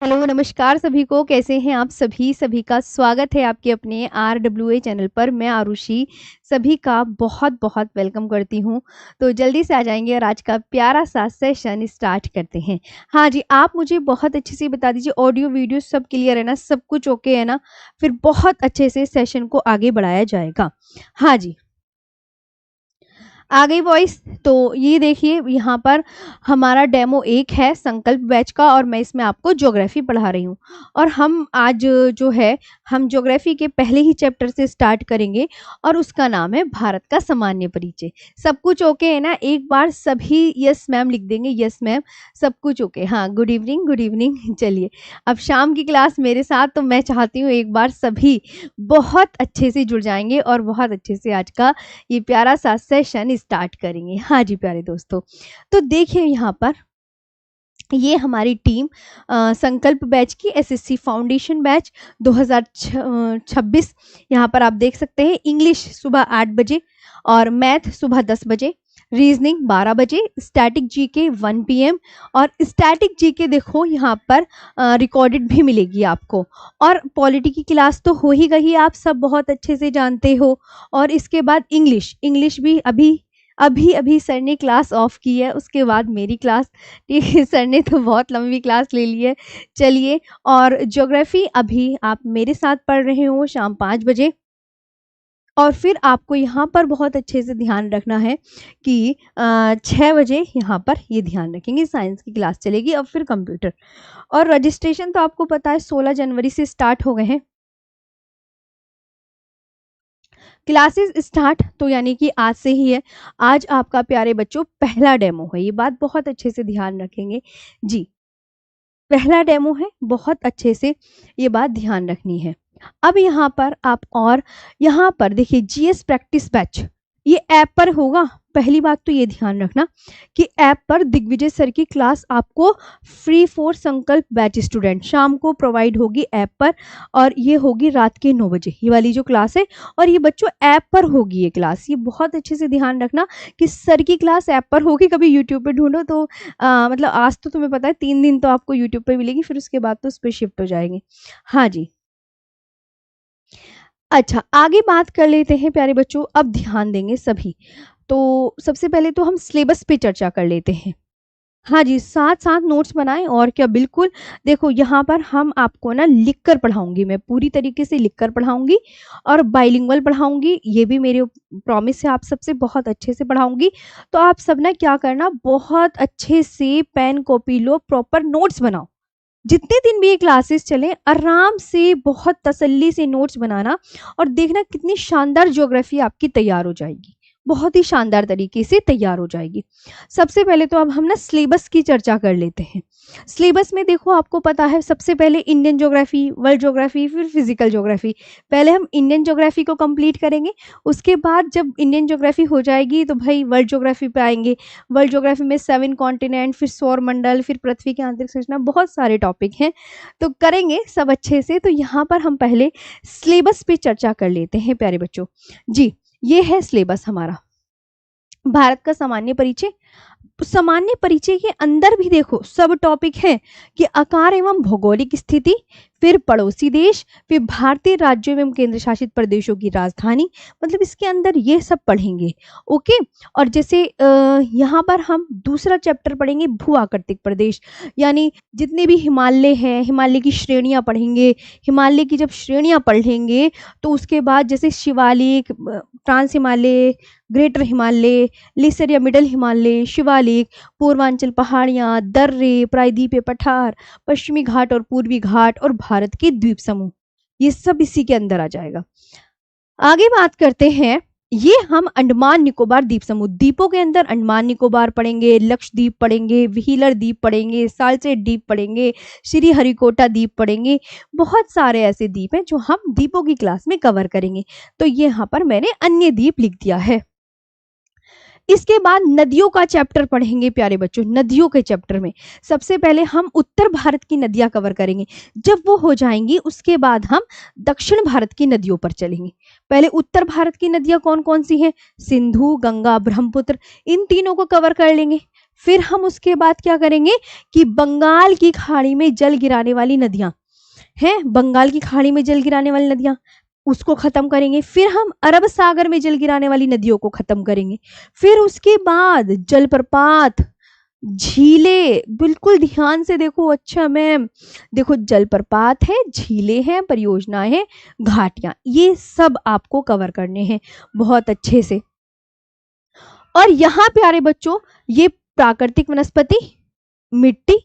Hello नमस्कार सभी को। कैसे हैं आप सभी? सभी का स्वागत है आपके अपने RWA चैनल पर। मैं आरुषि सभी का बहुत बहुत वेलकम करती हूं। तो जल्दी से आ जाएंगे और आज का प्यारा सा सेशन स्टार्ट करते हैं। हाँ जी, आप मुझे बहुत अच्छे से बता दीजिए ऑडियो वीडियो सब क्लियर है ना, सब कुछ ओके है ना? फिर बहुत अच्छे से सेशन को आगे बढ़ाया जाएगा। हाँ जी, आ गई वॉइस। तो ये देखिए यहाँ पर हमारा डेमो 1 है संकल्प बैच का, और मैं इसमें आपको ज्योग्राफी पढ़ा रही हूँ। और हम आज जो है हम ज्योग्राफी के पहले ही चैप्टर से स्टार्ट करेंगे, और उसका नाम है भारत का सामान्य परिचय। सब कुछ ओके है ना? एक बार सभी यस मैम लिख देंगे। यस मैम, सब कुछ ओके। हाँ, गुड इवनिंग गुड इवनिंग। चलिए, अब शाम की क्लास मेरे साथ, तो मैं चाहती हूँ एक बार सभी बहुत अच्छे से जुड़ जाएंगे और बहुत अच्छे से आज का ये प्यारा सा सेशन स्टार्ट करेंगे। हाँ जी प्यारे दोस्तों, तो देखिए यहाँ पर ये हमारी टीम संकल्प बैच की SSC फाउंडेशन बैच 2026। यहाँ पर आप देख सकते हैं इंग्लिश सुबह 8 बजे और मैथ सुबह 10 बजे, रीजनिंग 12 बजे, स्टैटिक जीके 1 PM। और स्टैटिक जीके देखो यहाँ पर रिकॉर्डेड भी मिलेगी आपको। और पॉलिटी की क्लास तो हो ही गई, आप सब बहुत अच्छे से जानते हो। और इसके बाद इंग्लिश भी अभी अभी अभी सर ने क्लास ऑफ की है, उसके बाद मेरी क्लास। ठीक है, सर ने तो बहुत लंबी क्लास ले ली है। चलिए, और ज्योग्राफी अभी आप मेरे साथ पढ़ रहे हो शाम 5 बजे। और फिर आपको यहाँ पर बहुत अच्छे से ध्यान रखना है कि 6 बजे यहाँ पर ये ध्यान रखेंगे, साइंस की क्लास चलेगी। अब फिर कंप्यूटर और रजिस्ट्रेशन तो आपको पता है 16 जनवरी से स्टार्ट हो गए हैं क्लासेस स्टार्ट, तो यानी कि आज से ही है। आज आपका प्यारे बच्चों पहला डेमो है, ये बात बहुत अच्छे से ध्यान रखेंगे जी। पहला डेमो है, बहुत अच्छे से ये बात ध्यान रखनी है। अब यहाँ पर आप और यहाँ पर देखिए GS प्रैक्टिस बैच ये ऐप पर होगा। पहली बात तो ये ध्यान रखना कि ऐप पर दिग्विजय सर की क्लास आपको फ्री फॉर संकल्प बैच स्टूडेंट शाम को प्रोवाइड होगी ऐप पर, और ये होगी रात के 9 बजे ये वाली जो क्लास है। और ये बच्चों ऐप पर होगी ये क्लास, ये बहुत अच्छे से ध्यान रखना कि सर की क्लास ऐप पर होगी। कभी यूट्यूब पे ढूंढो तो मतलब आज तो तुम्हें पता है 3 दिन तो आपको यूट्यूब पे मिलेगी, फिर उसके बाद तो उस पर शिफ्ट हो जाएंगे। हाँ जी, अच्छा आगे बात कर लेते हैं प्यारे बच्चों। अब ध्यान देंगे सभी। तो सबसे पहले तो हम सिलेबस पे चर्चा कर लेते हैं। हाँ जी, साथ साथ नोट्स बनाएं और क्या, बिल्कुल। देखो यहाँ पर हम आपको ना लिख कर पढ़ाऊंगी, मैं पूरी तरीके से लिख कर पढ़ाऊंगी और बाइलिंगुअल पढ़ाऊंगी। ये भी मेरे प्रॉमिस है, आप सबसे बहुत अच्छे से पढ़ाऊंगी। तो आप सब ना क्या करना, बहुत अच्छे से पेन कॉपी लो, प्रॉपर नोट्स बनाओ। जितने दिन भी ये क्लासेस चलें आराम से बहुत तसल्ली से नोट्स बनाना, और देखना कितनी शानदार ज्योग्राफी आपकी तैयार हो जाएगी, बहुत ही शानदार तरीके से तैयार हो जाएगी। सबसे पहले तो अब हम ना सिलेबस की चर्चा कर लेते हैं। सिलेबस में देखो आपको पता है सबसे पहले इंडियन ज्योग्राफी, वर्ल्ड ज्योग्राफी, फिर फिजिकल ज्योग्राफी। पहले हम इंडियन ज्योग्राफी को कंप्लीट करेंगे, उसके बाद जब इंडियन ज्योग्राफी हो जाएगी तो भाई वर्ल्ड ज्योग्राफी पे आएंगे। वर्ल्ड ज्योग्राफी में 7 कॉन्टिनेंट, फिर सौर मंडल, फिर पृथ्वी की आंतरिक संरचना, बहुत सारे टॉपिक हैं, तो करेंगे सब अच्छे से। तो यहाँ पर हम पहले सिलेबस पे चर्चा कर लेते हैं प्यारे बच्चों जी। ये है सिलेबस हमारा, भारत का सामान्य परिचय। सामान्य परिचय के अंदर भी देखो सब टॉपिक है कि आकार एवं भौगोलिक स्थिति, फिर पड़ोसी देश, फिर भारतीय राज्यों एवं केंद्र शासित प्रदेशों की राजधानी, मतलब इसके अंदर ये सब पढ़ेंगे। ओके, और जैसे यहाँ पर हम दूसरा चैप्टर पढ़ेंगे भू आकृतिक प्रदेश, यानी जितने भी हिमालय हैं, हिमालय की श्रेणियां पढ़ेंगे। हिमालय की जब श्रेणियां पढ़ लेंगे तो उसके बाद जैसे Shivalik, trans Himalaya, greater Himalaya, lesser या मिडल हिमालय, शिवालिक, पूर्वांचल पहाड़ियाँ, दर्रे, प्रायद्वीपीय पठार, पश्चिमी घाट और पूर्वी घाट, और भारत के द्वीप समूह, ये सब इसी के अंदर आ जाएगा। आगे बात करते हैं, ये हम अंडमान निकोबार द्वीप समूह, द्वीपों के अंदर अंडमान निकोबार पढ़ेंगे, लक्षद्वीप पढ़ेंगे, व्हीलर द्वीप पढ़ेंगे, साल्सेट द्वीप पढ़ेंगे, श्री हरिकोटा द्वीप पढ़ेंगे। बहुत सारे ऐसे द्वीप हैं जो हम द्वीपों की क्लास में कवर करेंगे। तो ये यहाँ पर मैंने अन्य द्वीप लिख दिया है। इसके बाद नदियों का चैप्टर पढ़ेंगे प्यारे बच्चों। नदियों के चैप्टर में सबसे पहले हम उत्तर भारत की नदियां कवर करेंगे, जब वो हो जाएंगी उसके बाद हम दक्षिण भारत की नदियों पर चलेंगे। पहले उत्तर भारत की नदियां कौन कौन सी हैं, सिंधु, गंगा, ब्रह्मपुत्र, इन तीनों को कवर कर लेंगे। फिर हम उसके बाद क्या करेंगे कि बंगाल की खाड़ी में जल गिराने वाली नदियां हैं, बंगाल की खाड़ी में जल गिराने वाली नदियां, उसको खत्म करेंगे। फिर हम अरब सागर में जल गिराने वाली नदियों को खत्म करेंगे। फिर उसके बाद जलप्रपात, झीलें, बिल्कुल ध्यान से देखो। अच्छा मैम, देखो जलप्रपात है, झीलें हैं, परियोजनाएं हैं, घाटियां, ये सब आपको कवर करने हैं बहुत अच्छे से। और यहाँ प्यारे बच्चों ये प्राकृतिक वनस्पति, मिट्टी,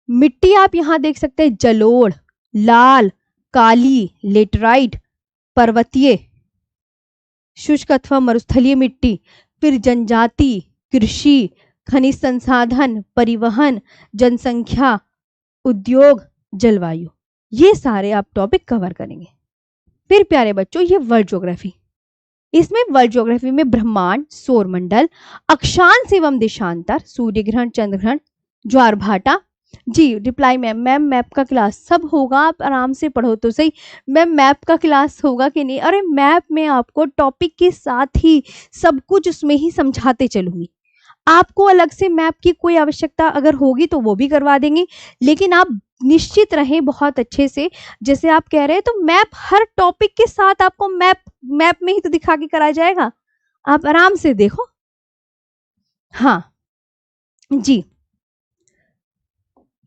मिट्टी आप यहाँ देख सकते हैं, जलोढ़, लाल, काली, लेटराइट, पर्वतीय, शुष्क अथवा मरुस्थलीय मिट्टी, फिर जनजाति, कृषि, खनिज संसाधन, परिवहन, जनसंख्या, उद्योग, जलवायु, ये सारे आप टॉपिक कवर करेंगे। फिर प्यारे बच्चों ये वर्ल्ड ज्योग्राफी, इसमें वर्ल्ड ज्योग्राफी में ब्रह्मांड, सौरमंडल, अक्षांश एवं देशांतर, सूर्य ग्रहण, चंद्र ग्रहण, ज्वार भाटा। जी रिप्लाई मैम, मैम मैप का क्लास सब होगा, आप आराम से पढ़ो तो सही। मैम मैप का क्लास होगा कि नहीं? अरे मैप में आपको टॉपिक के साथ ही सब कुछ उसमें ही समझाते चलूंगी। आपको अलग से मैप की कोई आवश्यकता अगर होगी तो वो भी करवा देंगे, लेकिन आप निश्चित रहें बहुत अच्छे से। जैसे आप कह रहे हैं तो मैप हर टॉपिक के साथ आपको मैप में ही तो दिखा के कराया जाएगा, आप आराम से देखो। हाँ जी,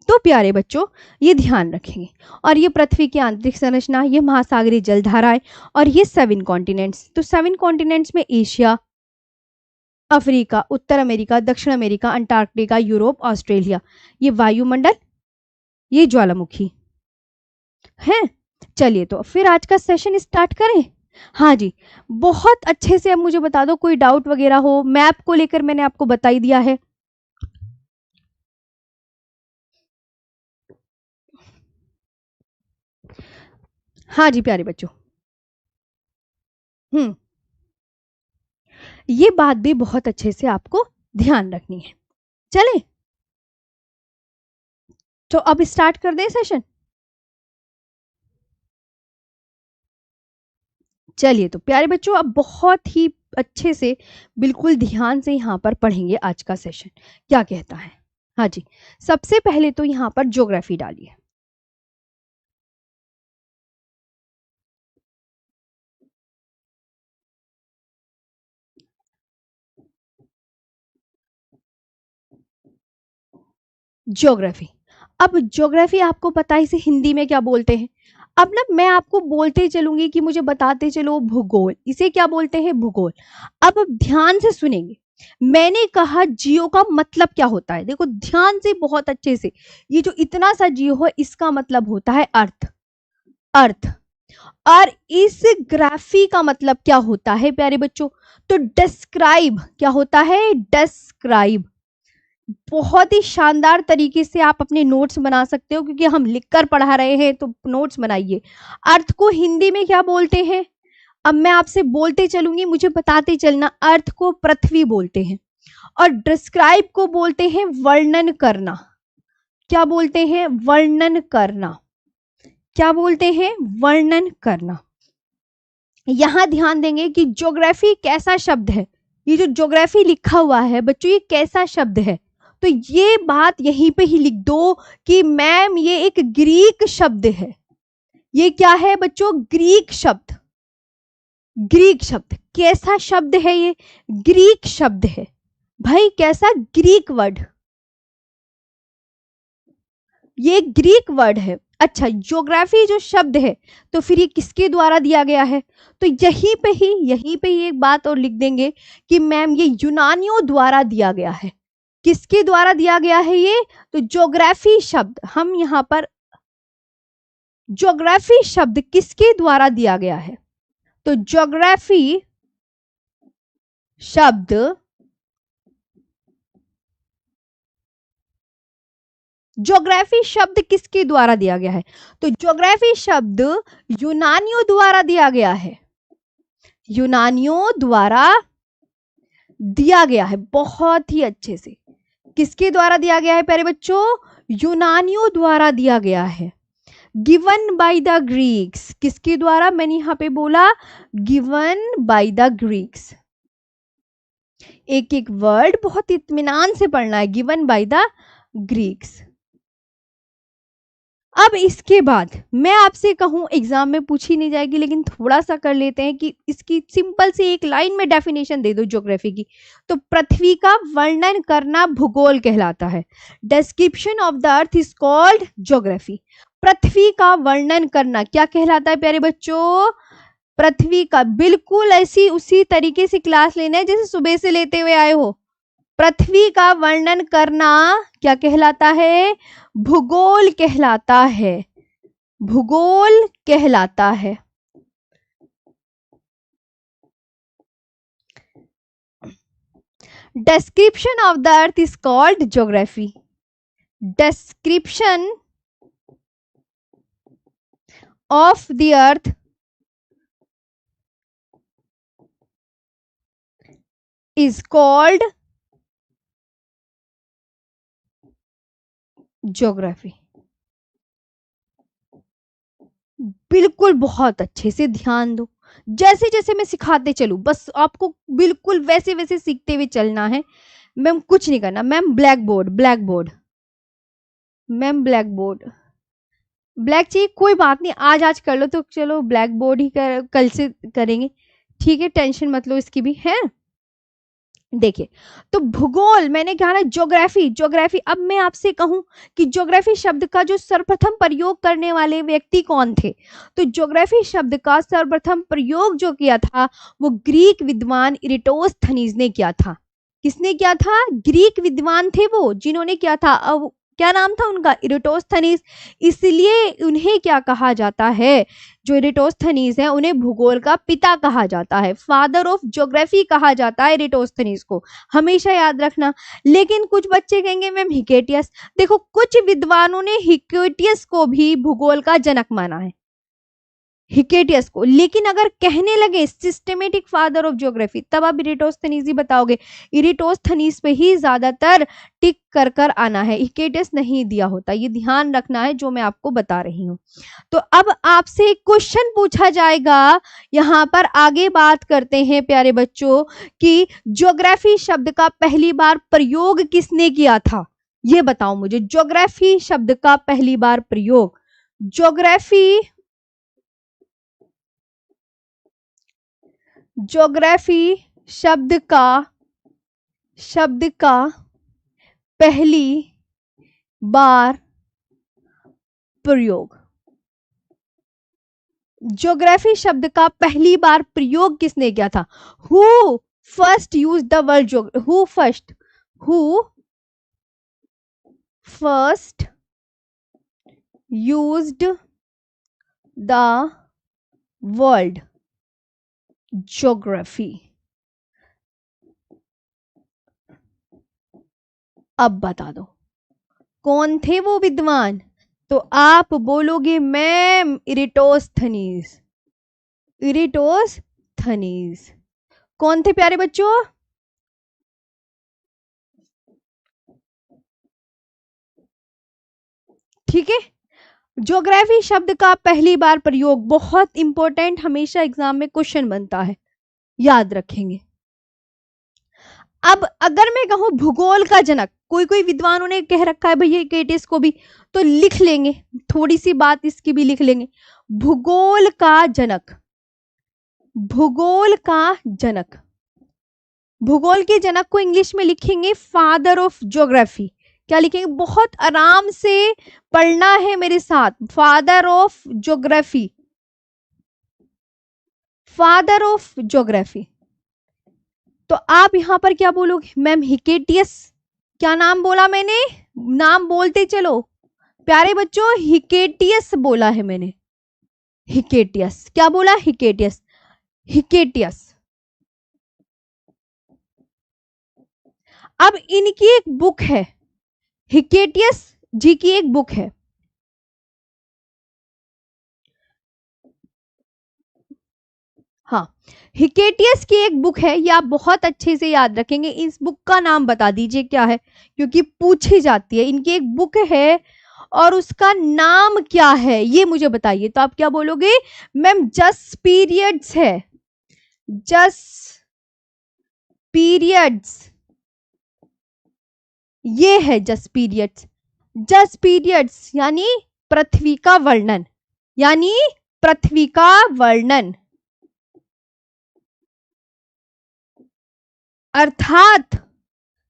तो प्यारे बच्चों ये ध्यान रखेंगे। और ये पृथ्वी की आंतरिक संरचना, ये महासागरीय जलधाराएं, और ये 7 कॉन्टिनेंट्स। तो 7 कॉन्टिनेंट्स में एशिया, अफ्रीका, उत्तर अमेरिका, दक्षिण अमेरिका, अंटार्कटिका, यूरोप, ऑस्ट्रेलिया, ये वायुमंडल, ये ज्वालामुखी है। चलिए तो फिर आज का सेशन स्टार्ट करें। हाँ जी, बहुत अच्छे से अब मुझे बता दो कोई डाउट वगैरह हो। मैप को लेकर मैंने आपको बता ही दिया है। हाँ जी प्यारे बच्चों, ये बात भी बहुत अच्छे से आपको ध्यान रखनी है। चले तो अब स्टार्ट कर दें सेशन। चलिए तो प्यारे बच्चों अब बहुत ही अच्छे से बिल्कुल ध्यान से यहाँ पर पढ़ेंगे आज का सेशन क्या कहता है। हाँ जी, सबसे पहले तो यहाँ पर ज्योग्राफी डालिए। ज्योग्राफी, अब ज्योग्राफी आपको पता है इसे हिंदी में क्या बोलते हैं। अब ना मैं आपको बोलते चलूंगी कि मुझे बताते चलो भूगोल, इसे क्या बोलते हैं? भूगोल। अब ध्यान से सुनेंगे, मैंने कहा जियो का मतलब क्या होता है। देखो ध्यान से बहुत अच्छे से, ये जो इतना सा जियो है इसका मतलब होता है अर्थ, अर्थ। और इस ग्राफी का मतलब क्या होता है प्यारे बच्चों? तो डिस्क्राइब, क्या होता है? डिस्क्राइब। बहुत ही शानदार तरीके से आप अपने नोट्स बना सकते हो, क्योंकि हम लिखकर पढ़ा रहे हैं तो नोट्स बनाइए। अर्थ को हिंदी में क्या बोलते हैं? अब मैं आपसे बोलते चलूंगी, मुझे बताते चलना। अर्थ को पृथ्वी बोलते हैं, और डिस्क्राइब को बोलते हैं वर्णन करना। क्या बोलते हैं? वर्णन करना। क्या बोलते हैं? वर्णन करना। यहां ध्यान देंगे कि ज्योग्राफी कैसा शब्द है। ये जो ज्योग्राफी लिखा हुआ है बच्चों, ये कैसा शब्द है? तो ये बात यहीं पे ही लिख दो कि मैम ये एक ग्रीक शब्द है। ये क्या है बच्चों? ग्रीक शब्द। ग्रीक शब्द कैसा शब्द है? ये ग्रीक शब्द है भाई। कैसा? ग्रीक वर्ड, ये ग्रीक वर्ड है। अच्छा, ज्योग्राफी जो शब्द है तो फिर ये किसके द्वारा दिया गया है? तो यहीं पे ही एक बात और लिख देंगे कि मैम ये यूनानियों द्वारा दिया गया है। किसके द्वारा दिया गया है ये? तो ज्योग्राफी शब्द, हम यहां पर ज्योग्राफी शब्द किसके द्वारा दिया गया है? तो ज्योग्राफी शब्द, ज्योग्राफी शब्द किसके द्वारा दिया गया है? तो ज्योग्राफी शब्द यूनानियों द्वारा दिया गया है। यूनानियों द्वारा दिया गया है। बहुत ही अच्छे से, किसके द्वारा दिया गया है प्यारे बच्चों? यूनानियों द्वारा दिया गया है। गिवन बाय द ग्रीक्स, किसके द्वारा? मैंने यहां पे बोला गिवन बाय द ग्रीक्स। एक एक वर्ड बहुत इत्मीनान से पढ़ना है, गिवन बाय द ग्रीक्स। अब इसके बाद मैं आपसे कहूं, एग्जाम में पूछी नहीं जाएगी लेकिन थोड़ा सा कर लेते हैं कि इसकी सिंपल सी एक लाइन में डेफिनेशन दे दो ज्योग्राफी की। तो पृथ्वी का वर्णन करना भूगोल कहलाता है। Description of the earth is called geography. पृथ्वी का वर्णन करना क्या कहलाता है प्यारे बच्चों? पृथ्वी का, बिल्कुल ऐसी उसी तरीके से क्लास लेना है जैसे सुबह से लेते हुए आए हो। पृथ्वी का वर्णन करना क्या कहलाता है? भूगोल कहलाता है। भूगोल कहलाता है। Description of the earth is called geography. Description of the earth is called geography. बिल्कुल बहुत अच्छे से ध्यान दो, जैसे जैसे मैं सिखाते चलूं बस आपको बिल्कुल वैसे वैसे सीखते हुए चलना है। मैम कुछ नहीं करना। Ma'am black board, black board, ma'am black board, black चाहिए कोई बात नहीं, आज कर लो तो चलो ब्लैक बोर्ड ही कल से करेंगे, ठीक है, टेंशन मत लो इसकी भी है। देखिए, तो भूगोल मैंने कहा ना, ज्योग्राफी, ज्योग्राफी। अब मैं आपसे कहूं कि ज्योग्राफी शब्द का जो सर्वप्रथम प्रयोग करने वाले व्यक्ति कौन थे, तो ज्योग्राफी शब्द का सर्वप्रथम प्रयोग जो किया था वो ग्रीक विद्वान इरेटोस्थनीज ने किया था। किसने किया था? ग्रीक विद्वान थे वो, जिन्होंने किया था। अब क्या नाम था उनका? इरेटोस्थनीज। इसलिए उन्हें क्या कहा जाता है? जो इरेटोस्थनीज है उन्हें भूगोल का पिता कहा जाता है, फादर ऑफ ज्योग्राफी कहा जाता है इरेटोस्थनीज को, हमेशा याद रखना। लेकिन कुछ बच्चे कहेंगे मैम हिकेटियस। देखो, कुछ विद्वानों ने हिकेटियस को भी भूगोल का जनक माना है, हिकेटियस को। लेकिन अगर कहने लगे सिस्टमेटिक फादर ऑफ ज्योग्राफी, तब आप इरेटोस्थनीज ही बताओगे। इरेटोस्थनीज पे ही ज्यादातर टिक कर कर आना है, हिकेटियस नहीं दिया होता, ये ध्यान रखना है जो मैं आपको बता रही हूँ। तो अब आपसे क्वेश्चन पूछा जाएगा, यहाँ पर आगे बात करते हैं प्यारे बच्चों कि ज्योग्राफी शब्द का पहली बार प्रयोग किसने किया था? ये बताओ मुझे, ज्योग्राफी शब्द का पहली बार प्रयोग, ज्योग्राफी, ज्योग्राफी शब्द का पहली बार प्रयोग, ज्योग्राफी शब्द का पहली बार प्रयोग किसने किया था? Who first use the word who first used the word geography? अब बता दो कौन थे वो विद्वान? तो आप बोलोगे मैम इरेटोस्थनीज। इरेटोस्थनीज कौन थे प्यारे बच्चों? ठीक है, ज्योग्राफी शब्द का पहली बार प्रयोग बहुत इंपॉर्टेंट, हमेशा एग्जाम में क्वेश्चन बनता है, याद रखेंगे। अब अगर मैं कहूं भूगोल का जनक, कोई कोई विद्वानों ने कह रखा है भैया हिकेटियस को भी, तो लिख लेंगे, थोड़ी सी बात इसकी भी लिख लेंगे। भूगोल का जनक, भूगोल का जनक, भूगोल के जनक को इंग्लिश में लिखेंगे फादर ऑफ ज्योग्राफी। क्या लिखेंगे? बहुत आराम से पढ़ना है मेरे साथ, father of geography, father of geography. तो आप यहां पर क्या बोलोगे? Ma'am Hecataeus. क्या नाम बोला मैंने? नाम बोलते चलो प्यारे बच्चों, हिकेटियस बोला है मैंने, हिकेटियस। क्या बोला? Hecataeus, Hecataeus. अब इनकी एक बुक है, हिकेटियस जी की एक बुक है, हाँ, हिकेटियस की एक बुक है, ये आप बहुत अच्छे से याद रखेंगे। इस बुक का नाम बता दीजिए क्या है, क्योंकि पूछी जाती है। इनकी एक बुक है और उसका नाम क्या है ये मुझे बताइए। तो आप क्या बोलोगे? मैम जस्ट पीरियड्स है, जस्ट पीरियड्स, ये है जस्ट पीरियड्स। जस्ट पीरियड्स यानी पृथ्वी का वर्णन, यानी पृथ्वी का वर्णन। अर्थात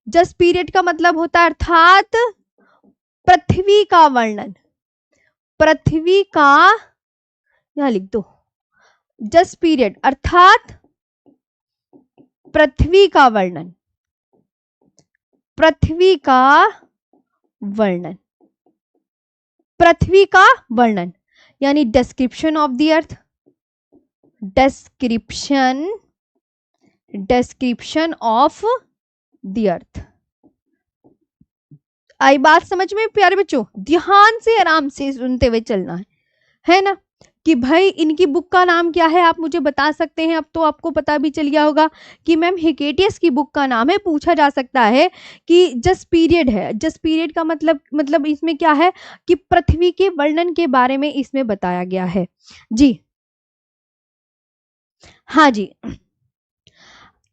जस्ट पीरियड का मतलब होता है अर्थात पृथ्वी का वर्णन, पृथ्वी का, यहां लिख दो जस्ट पीरियड अर्थात पृथ्वी का वर्णन, पृथ्वी का वर्णन, पृथ्वी का वर्णन यानी description of the earth, description, description of the earth. आई बात समझ में प्यारे बच्चों? ध्यान से आराम से सुनते हुए चलना है ना? कि भाई इनकी बुक का नाम क्या है, आप मुझे बता सकते हैं। अब तो आपको पता भी चल गया होगा कि मैम हेकेटियस की बुक का नाम है। पूछा जा सकता है कि जस्ट पीरियड है, जस्ट पीरियड का मतलब इसमें क्या है कि पृथ्वी के वर्णन के बारे में इसमें बताया गया है जी। हाँ जी,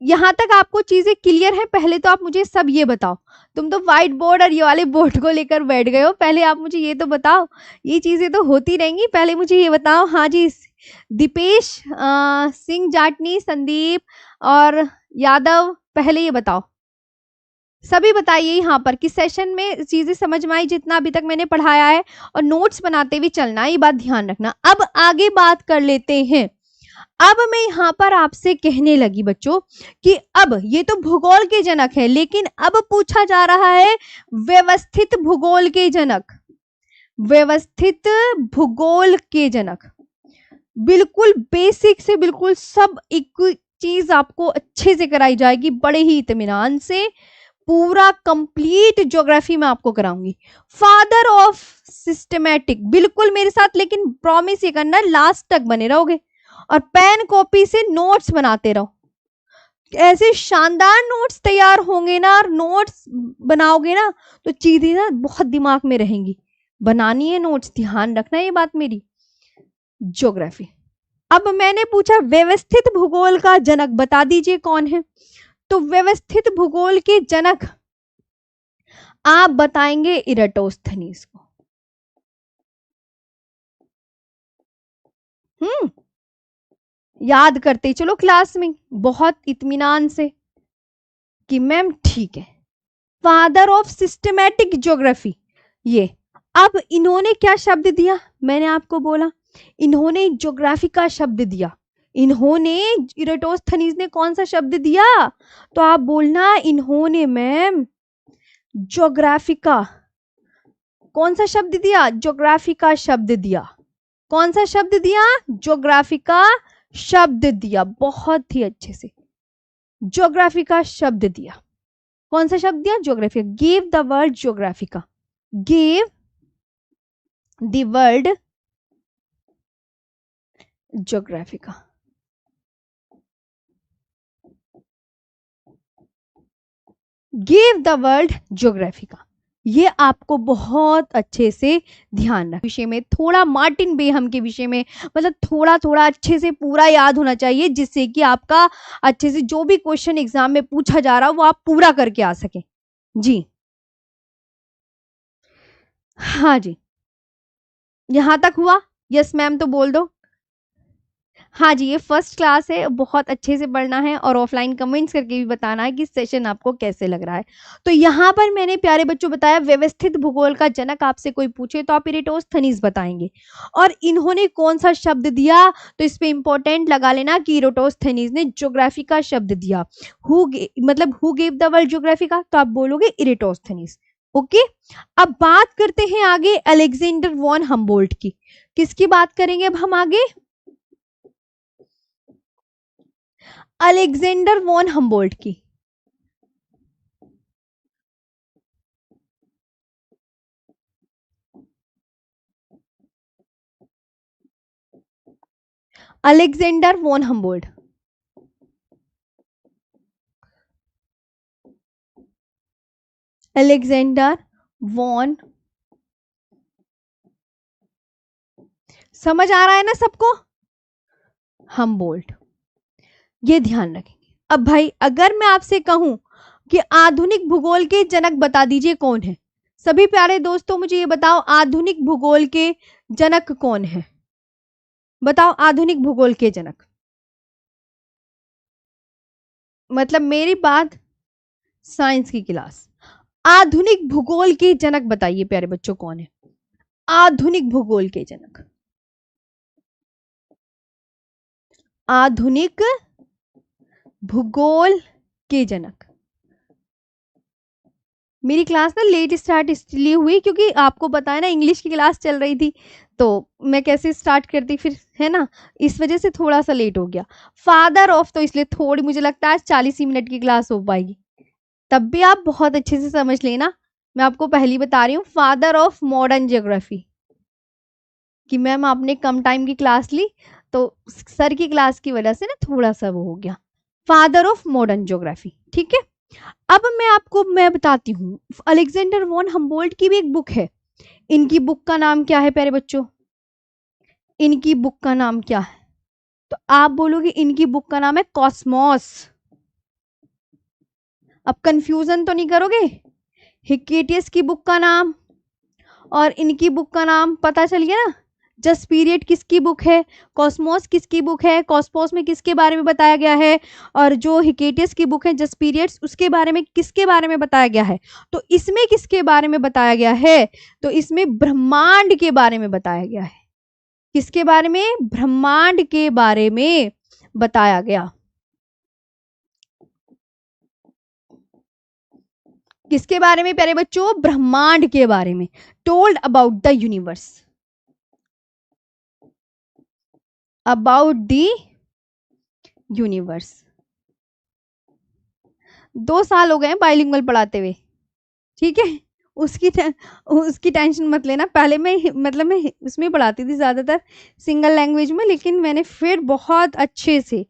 यहां तक आपको चीजें क्लियर है? पहले तो आप मुझे सब ये बताओ, तुम तो व्हाइट बोर्ड और ये वाले बोर्ड को लेकर बैठ गए हो। पहले आप मुझे ये तो बताओ, ये चीजें तो होती रहेंगी, पहले मुझे ये बताओ। हाँ जी, दीपेश सिंह जाटनी, संदीप और यादव, पहले ये बताओ, सभी बताइए यहाँ पर कि सेशन में चीजें समझ में आई जितना अभी तक मैंने पढ़ाया है, और नोट्स बनाते हुए चलना, ये बात ध्यान रखना। अब आगे बात कर लेते हैं। अब मैं यहां पर आपसे कहने लगी बच्चों कि अब ये तो भूगोल के जनक है, लेकिन अब पूछा जा रहा है व्यवस्थित भूगोल के जनक, व्यवस्थित भूगोल के जनक। बिल्कुल बेसिक से बिल्कुल सब एक चीज आपको अच्छे से कराई जाएगी, बड़े ही इत्मीनान से। पूरा कंप्लीट ज्योग्राफी में आपको कराऊंगी। फादर ऑफ सिस्टमैटिक, बिल्कुल मेरे साथ, लेकिन प्रॉमिस ये करना लास्ट तक बने रहोगे और पेन कॉपी से नोट्स बनाते रहो। ऐसे शानदार नोट्स तैयार होंगे ना, और नोट्स बनाओगे ना तो चीजें ना बहुत दिमाग में रहेंगी। बनानी है नोट्स, ध्यान रखना ये बात मेरी। ज्योग्राफी, अब मैंने पूछा व्यवस्थित भूगोल का जनक बता दीजिए कौन है। तो व्यवस्थित भूगोल के जनक आप बताएंगे इराटोस्थनीज को। याद करते चलो क्लास में बहुत इत्मीनान से कि मैम ठीक है। फादर ऑफ सिस्टमैटिक ज्योग्राफी, ये अब इन्होंने क्या शब्द दिया, मैंने आपको बोला इन्होंने ज्योग्राफी का शब्द दिया। इन्होंने, इराटोस्थनीज ने कौन सा शब्द दिया? तो आप बोलना इन्होंने मैम ज्योग्राफी का कौन सा शब्द दिया? ज्योग्राफी का शब्द दिया। कौन सा शब्द दिया? ज्योग्राफी का शब्द दिया। बहुत ही अच्छे से ज्योग्राफी का शब्द दिया। कौन सा शब्द दिया? Geography. Give the word geography का, गिव द वर्ड ज्योग्राफी का। गिव द वर्ड ज्योग्राफी का, ये आपको बहुत अच्छे से ध्यान रखना। विषय में थोड़ा मार्टिन बेहम के विषय में मतलब थोड़ा थोड़ा अच्छे से पूरा याद होना चाहिए, जिससे कि आपका अच्छे से जो भी क्वेश्चन एग्जाम में पूछा जा रहा हो वो आप पूरा करके आ सके जी। हाँ जी, यहां तक हुआ? यस मैम तो बोल दो। हाँ जी, ये फर्स्ट क्लास है, बहुत अच्छे से पढ़ना है और ऑफलाइन कमेंट्स करके भी बताना है कि सेशन आपको कैसे लग रहा है। तो यहाँ पर मैंने प्यारे बच्चों बताया व्यवस्थित भूगोल का जनक आपसे कोई पूछे तो आप इराटोस्थनीज बताएंगे। और इन्होंने कौन सा शब्द दिया, तो इस पे इंपॉर्टेंट लगा लेना कि इराटोस्थनीज ने ज्योग्राफी का शब्द दिया। मतलब who gave the word geography का, तो आप बोलोगे इराटोस्थनीज। ओके, अब बात करते हैं आगे अलेक्जेंडर वॉन हम्बोल्ट की। किसकी बात करेंगे अब हम आगे? अलेक्जेंडर वॉन हम्बोल्ट की। Alexander von Humboldt, Alexander von, समझ आ रहा है ना सबको? हम्बोल्ट, ये ध्यान रखेंगे। अब भाई अगर मैं आपसे कहूं कि आधुनिक भूगोल के जनक बता दीजिए कौन है, सभी प्यारे दोस्तों मुझे ये बताओ आधुनिक भूगोल के जनक कौन है, बताओ आधुनिक भूगोल के जनक, मतलब मेरी बात साइंस की क्लास, आधुनिक भूगोल के जनक बताइए प्यारे बच्चों कौन है, आधुनिक भूगोल के जनक, आधुनिक भूगोल के जनक। मेरी क्लास ना लेट स्टार्ट इसलिए हुई क्योंकि आपको पता है ना इंग्लिश की क्लास चल रही थी, तो मैं कैसे स्टार्ट करती फिर, है ना, इस वजह से थोड़ा सा लेट हो गया। फादर ऑफ तो इसलिए थोड़ी मुझे लगता है 40 ही मिनट की क्लास हो पाएगी, तब भी आप बहुत अच्छे से समझ लेना। मैं आपको पहली बता रही हूँ फादर ऑफ मॉडर्न ज्योग्राफी, कि मैम आपने कम टाइम की क्लास ली तो सर की क्लास की वजह से ना थोड़ा सा वो हो गया, फादर ऑफ मॉडर्न ज्योग्राफी, ठीक है। अब मैं बताती हूँ, अलेक्जेंडर वॉन हम्बोल्ट की भी एक बुक है, इनकी बुक का नाम क्या है प्यारे बच्चों, इनकी बुक का नाम क्या है, तो आप बोलोगे इनकी बुक का नाम है कॉस्मोस। अब कंफ्यूजन तो नहीं करोगे, हिकेटियस की बुक का नाम और इनकी बुक का नाम पता चल गया ना, जस्ट पीरियड किसकी बुक है, कॉस्मोस किसकी बुक है, कॉस्मोस में किसके बारे में बताया गया है, और जो हिकेटियस की बुक है जस्ट पीरियड्स उसके बारे में किसके बारे में बताया गया है, तो इसमें किसके बारे में बताया गया है, तो इसमें ब्रह्मांड के बारे में बताया गया है, किसके बारे में, ब्रह्मांड के बारे में बताया गया, किसके बारे में प्यारे बच्चों, ब्रह्मांड के बारे में, told about the universe, about the universe. 2 साल हो गए हैं बाइलिंगुअल पढ़ाते हुए, ठीक है, उसकी टेंशन मत लेना। पहले मैं उसमें पढ़ाती थी ज्यादातर सिंगल लैंग्वेज में, लेकिन मैंने फिर बहुत अच्छे से,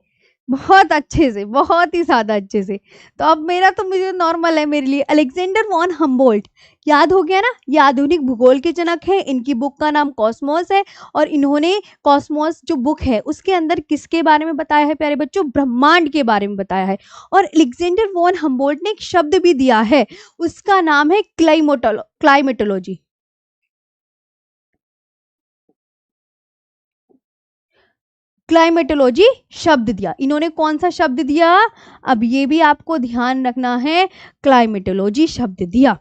बहुत अच्छे से, बहुत ही ज्यादा अच्छे से, तो अब मेरा तो मुझे नॉर्मल है मेरे लिए। अलेक्जेंडर वॉन हम्बोल्ट याद हो गया ना, ये आधुनिक भूगोल के जनक है, इनकी बुक का नाम कॉस्मोस है, और इन्होंने कॉस्मोस जो बुक है उसके अंदर किसके बारे में बताया है प्यारे बच्चों, ब्रह्मांड के बारे में बताया है। और अलेक्जेंडर वॉन हम्बोल्ट ने एक शब्द भी दिया है, उसका नाम है क्लाइमेटोलॉजी, क्लाइमेटोलॉजी शब्द दिया इन्होंने, कौन सा शब्द दिया, अब ये भी आपको ध्यान रखना है, क्लाइमेटोलॉजी शब्द दिया।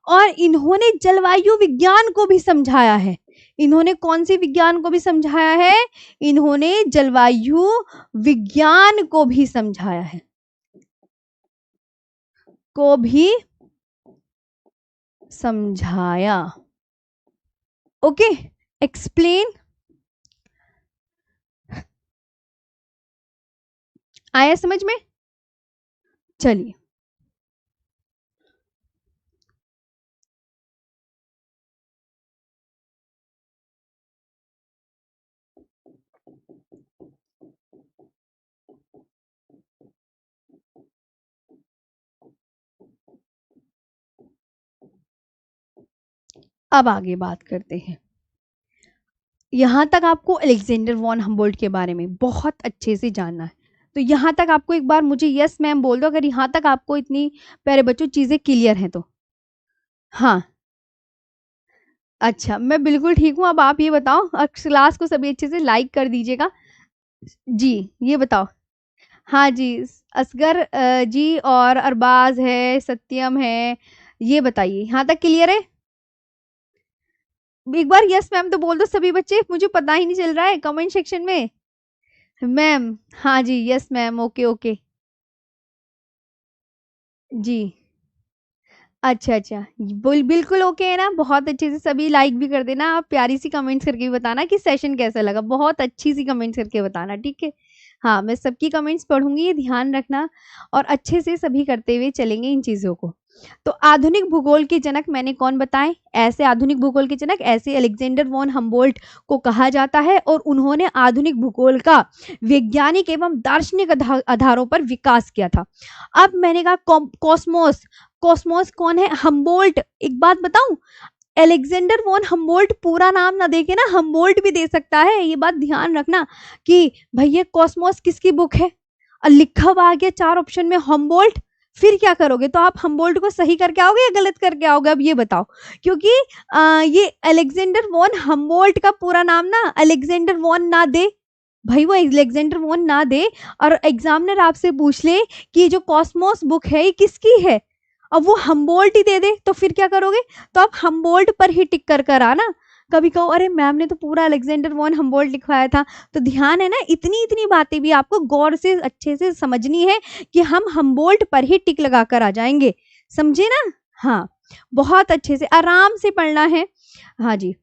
और इन्होंने जलवायु विज्ञान को भी समझाया है, इन्होंने कौन सी विज्ञान को भी समझाया है, इन्होंने जलवायु विज्ञान को भी समझाया है, को भी समझाया, ओके, एक्सप्लेन, आया समझ में, चलिए अब आगे बात करते हैं। यहां तक आपको अलेक्जेंडर वॉन हम्बोल्ट के बारे में बहुत अच्छे से जानना है, तो यहां तक आपको एक बार मुझे यस मैम बोल दो अगर यहां तक आपको इतनी प्यारे बच्चों चीजें क्लियर हैं तो। हाँ, अच्छा, मैं बिल्कुल ठीक हूँ। अब आप ये बताओ, क्लास को सभी अच्छे से लाइक कर दीजिएगा जी, ये बताओ। हाँ जी, असगर जी और अरबाज है, सत्यम है, ये बताइए यहाँ तक क्लियर है, एक बार यस मैम तो बोल दो सभी बच्चे, मुझे पता ही नहीं चल रहा है कमेंट सेक्शन में। मैम, हाँ जी, यस मैम, ओके ओके जी, अच्छा अच्छा, बिल्कुल ओके है ना, बहुत अच्छे से सभी लाइक भी कर देना, आप प्यारी सी कमेंट्स करके भी बताना कि सेशन कैसा लगा, बहुत अच्छी सी कमेंट्स करके बताना, ठीक है। हाँ, मैं सबकी कमेंट्स पढ़ूंगी, ये ध्यान रखना, और अच्छे से सभी करते हुए चलेंगे इन चीजों को। तो आधुनिक भूगोल के जनक मैंने कौन बताए, ऐसे आधुनिक भूगोल के जनक ऐसे अलेक्जेंडर वॉन हम्बोल्ट को कहा जाता है, और उन्होंने आधुनिक भूगोल का वैज्ञानिक एवं दार्शनिक आधारों पर विकास किया था। अब मैंने कहा कॉस्मोस, कॉस्मोस कौन है, हम्बोल्ट, एक बात बताऊं, अलेक्जेंडर वॉन हम्बोल्ट पूरा नाम ना देके ना हम्बोल्ट भी दे सकता है, ये बात ध्यान रखना कि भैया कॉस्मोस किसकी बुक है, लिखा हुआ आ गया 4 ऑप्शन में हम्बोल्ट, फिर क्या करोगे? तो आप हम्बोल्ट को सही करके आओगे या गलत करके आओगे? अब ये बताओ, क्योंकि ये अलेक्जेंडर वॉन हम्बोल्ट का पूरा नाम ना अलेक्जेंडर वॉन ना दे, भाई वो अलेक्जेंडर वॉन ना दे, और एग्जामिनर आपसे पूछ ले कि ये जो कॉस्मोस बुक है ये किसकी है, अब वो हम्बोल्ट ही दे दे, तो फिर क्या करोगे? तो आप हम्बोल्ट पर ही टिक कर कर आना। कभी कहो अरे मैम ने तो पूरा अलेक्जेंडर वॉन हम्बोल्ट लिखवाया था, तो ध्यान है ना, इतनी इतनी बातें भी आपको गौर से अच्छे से समझनी है कि हम हम्बोल्ट पर ही टिक लगा कर आ जाएंगे, समझे ना? हाँ, बहुत अच्छे से आराम से पढ़ना है। हाँ जी,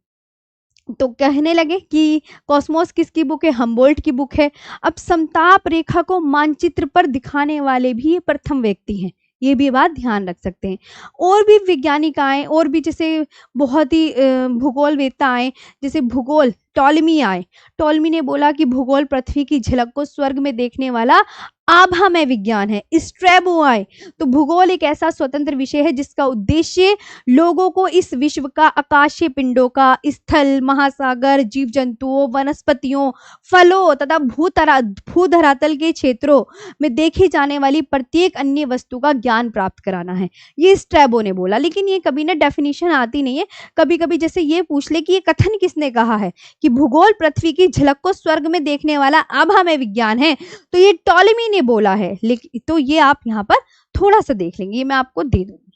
तो कहने लगे कि कॉस्मोस किसकी बुक है? हम्बोल्ट की बुक है। अब समताप रेखा को मानचित्र पर दिखाने वाले भी ये प्रथम व्यक्ति हैं, ये भी बात ध्यान रख सकते हैं। और भी वैज्ञानिक आए, और भी जैसे बहुत ही भूगोलवेत्ता आए, जैसे भूगोल टॉलमी आए। टॉलमी ने बोला कि भूगोल पृथ्वी की झलक को स्वर्ग में देखने वाला आभामय विज्ञान है। स्ट्रैबो आए, तो भूगोल एक ऐसा स्वतंत्र विषय है जिसका उद्देश्य लोगों को इस विश्व का आकाशीय पिंडों का, स्थल, महासागर, जीव जंतुओं, वनस्पतियों, फलों तथा भूधरातल के क्षेत्रों में देखी जाने वाली प्रत्येक अन्य वस्तु का ज्ञान प्राप्त कराना है, ये स्ट्रैबो ने बोला। लेकिन ये कभी ना डेफिनेशन आती नहीं है, कभी कभी जैसे ये पूछ ले कि ये कथन किसने कहा है कि भूगोल पृथ्वी की झलक को स्वर्ग में देखने वाला आभामय विज्ञान है, तो ये टॉलेमी ने बोला है। लेकिन तो ये आप यहाँ पर थोड़ा सा देख लेंगे, ये मैं आपको दे दूंगी,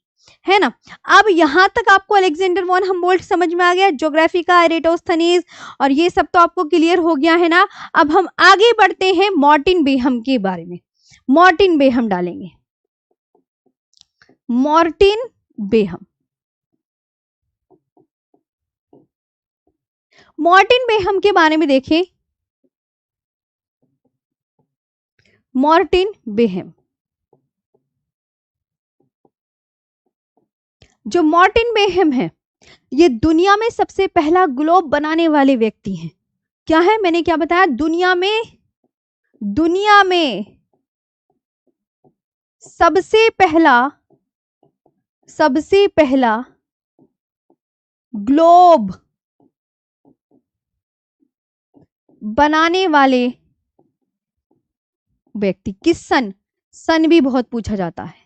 है ना? अब यहां तक आपको अलेक्जेंडर वॉन हम्बोल्ट समझ में आ गया, ज्योग्राफी का एरेटोस्थनीज और ये सब तो आपको क्लियर हो गया है ना? अब हम आगे बढ़ते हैं मार्टिन बेहम के बारे में। मार्टिन बेहम डालेंगे, मार्टिन बेहम। मार्टिन बेहम के बारे में देखें, मार्टिन बेहम, जो मार्टिन बेहम है ये दुनिया में सबसे पहला ग्लोब बनाने वाले व्यक्ति हैं। क्या है? मैंने क्या बताया? दुनिया में सबसे पहला ग्लोब बनाने वाले व्यक्ति। किस सन? सन भी बहुत पूछा जाता है,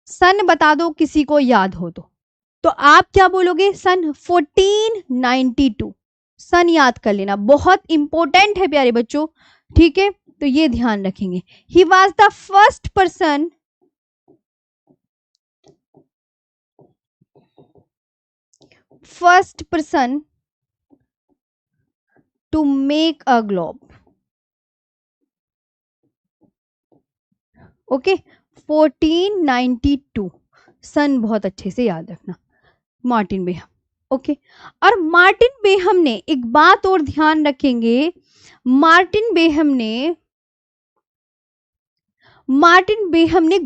सन बता दो किसी को याद हो तो आप क्या बोलोगे? सन 1492, सन याद कर लेना, बहुत इंपॉर्टेंट है प्यारे बच्चों, ठीक है? तो ये ध्यान रखेंगे। He was the first person to make a globe. Okay, 1492, सन बहुत अच्छे से याद रखना, मार्टिन बेहम। ओके, और मार्टिन बेहम ने एक बात और ध्यान रखेंगे, मार्टिन बेहम ने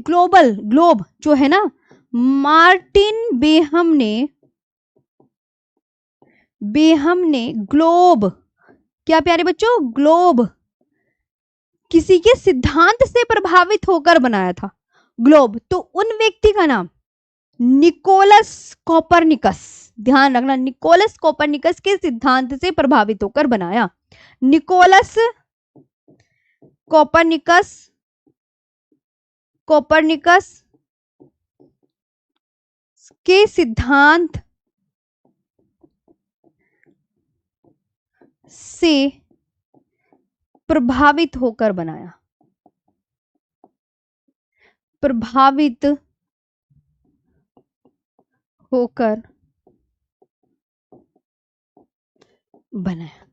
ग्लोब जो है ना, मार्टिन बेहम ने ग्लोब, क्या प्यारे बच्चों? ग्लोब किसी के सिद्धांत से प्रभावित होकर बनाया था ग्लोब, तो उन व्यक्ति का नाम निकोलस कोपरनिकस। ध्यान रखना, निकोलस कोपरनिकस के सिद्धांत से प्रभावित होकर बनाया। निकोलस कोपरनिकस के सिद्धांत से प्रभावित होकर बनाया, प्रभावित होकर बनाया।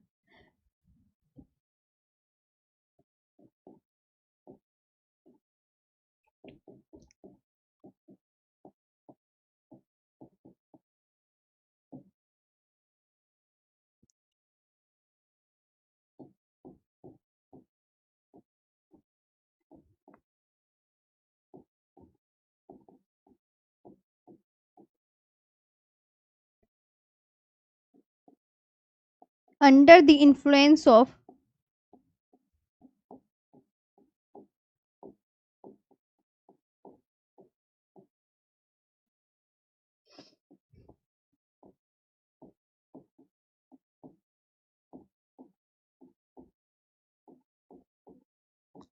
अंडर द इन्फ्लुएंस ऑफ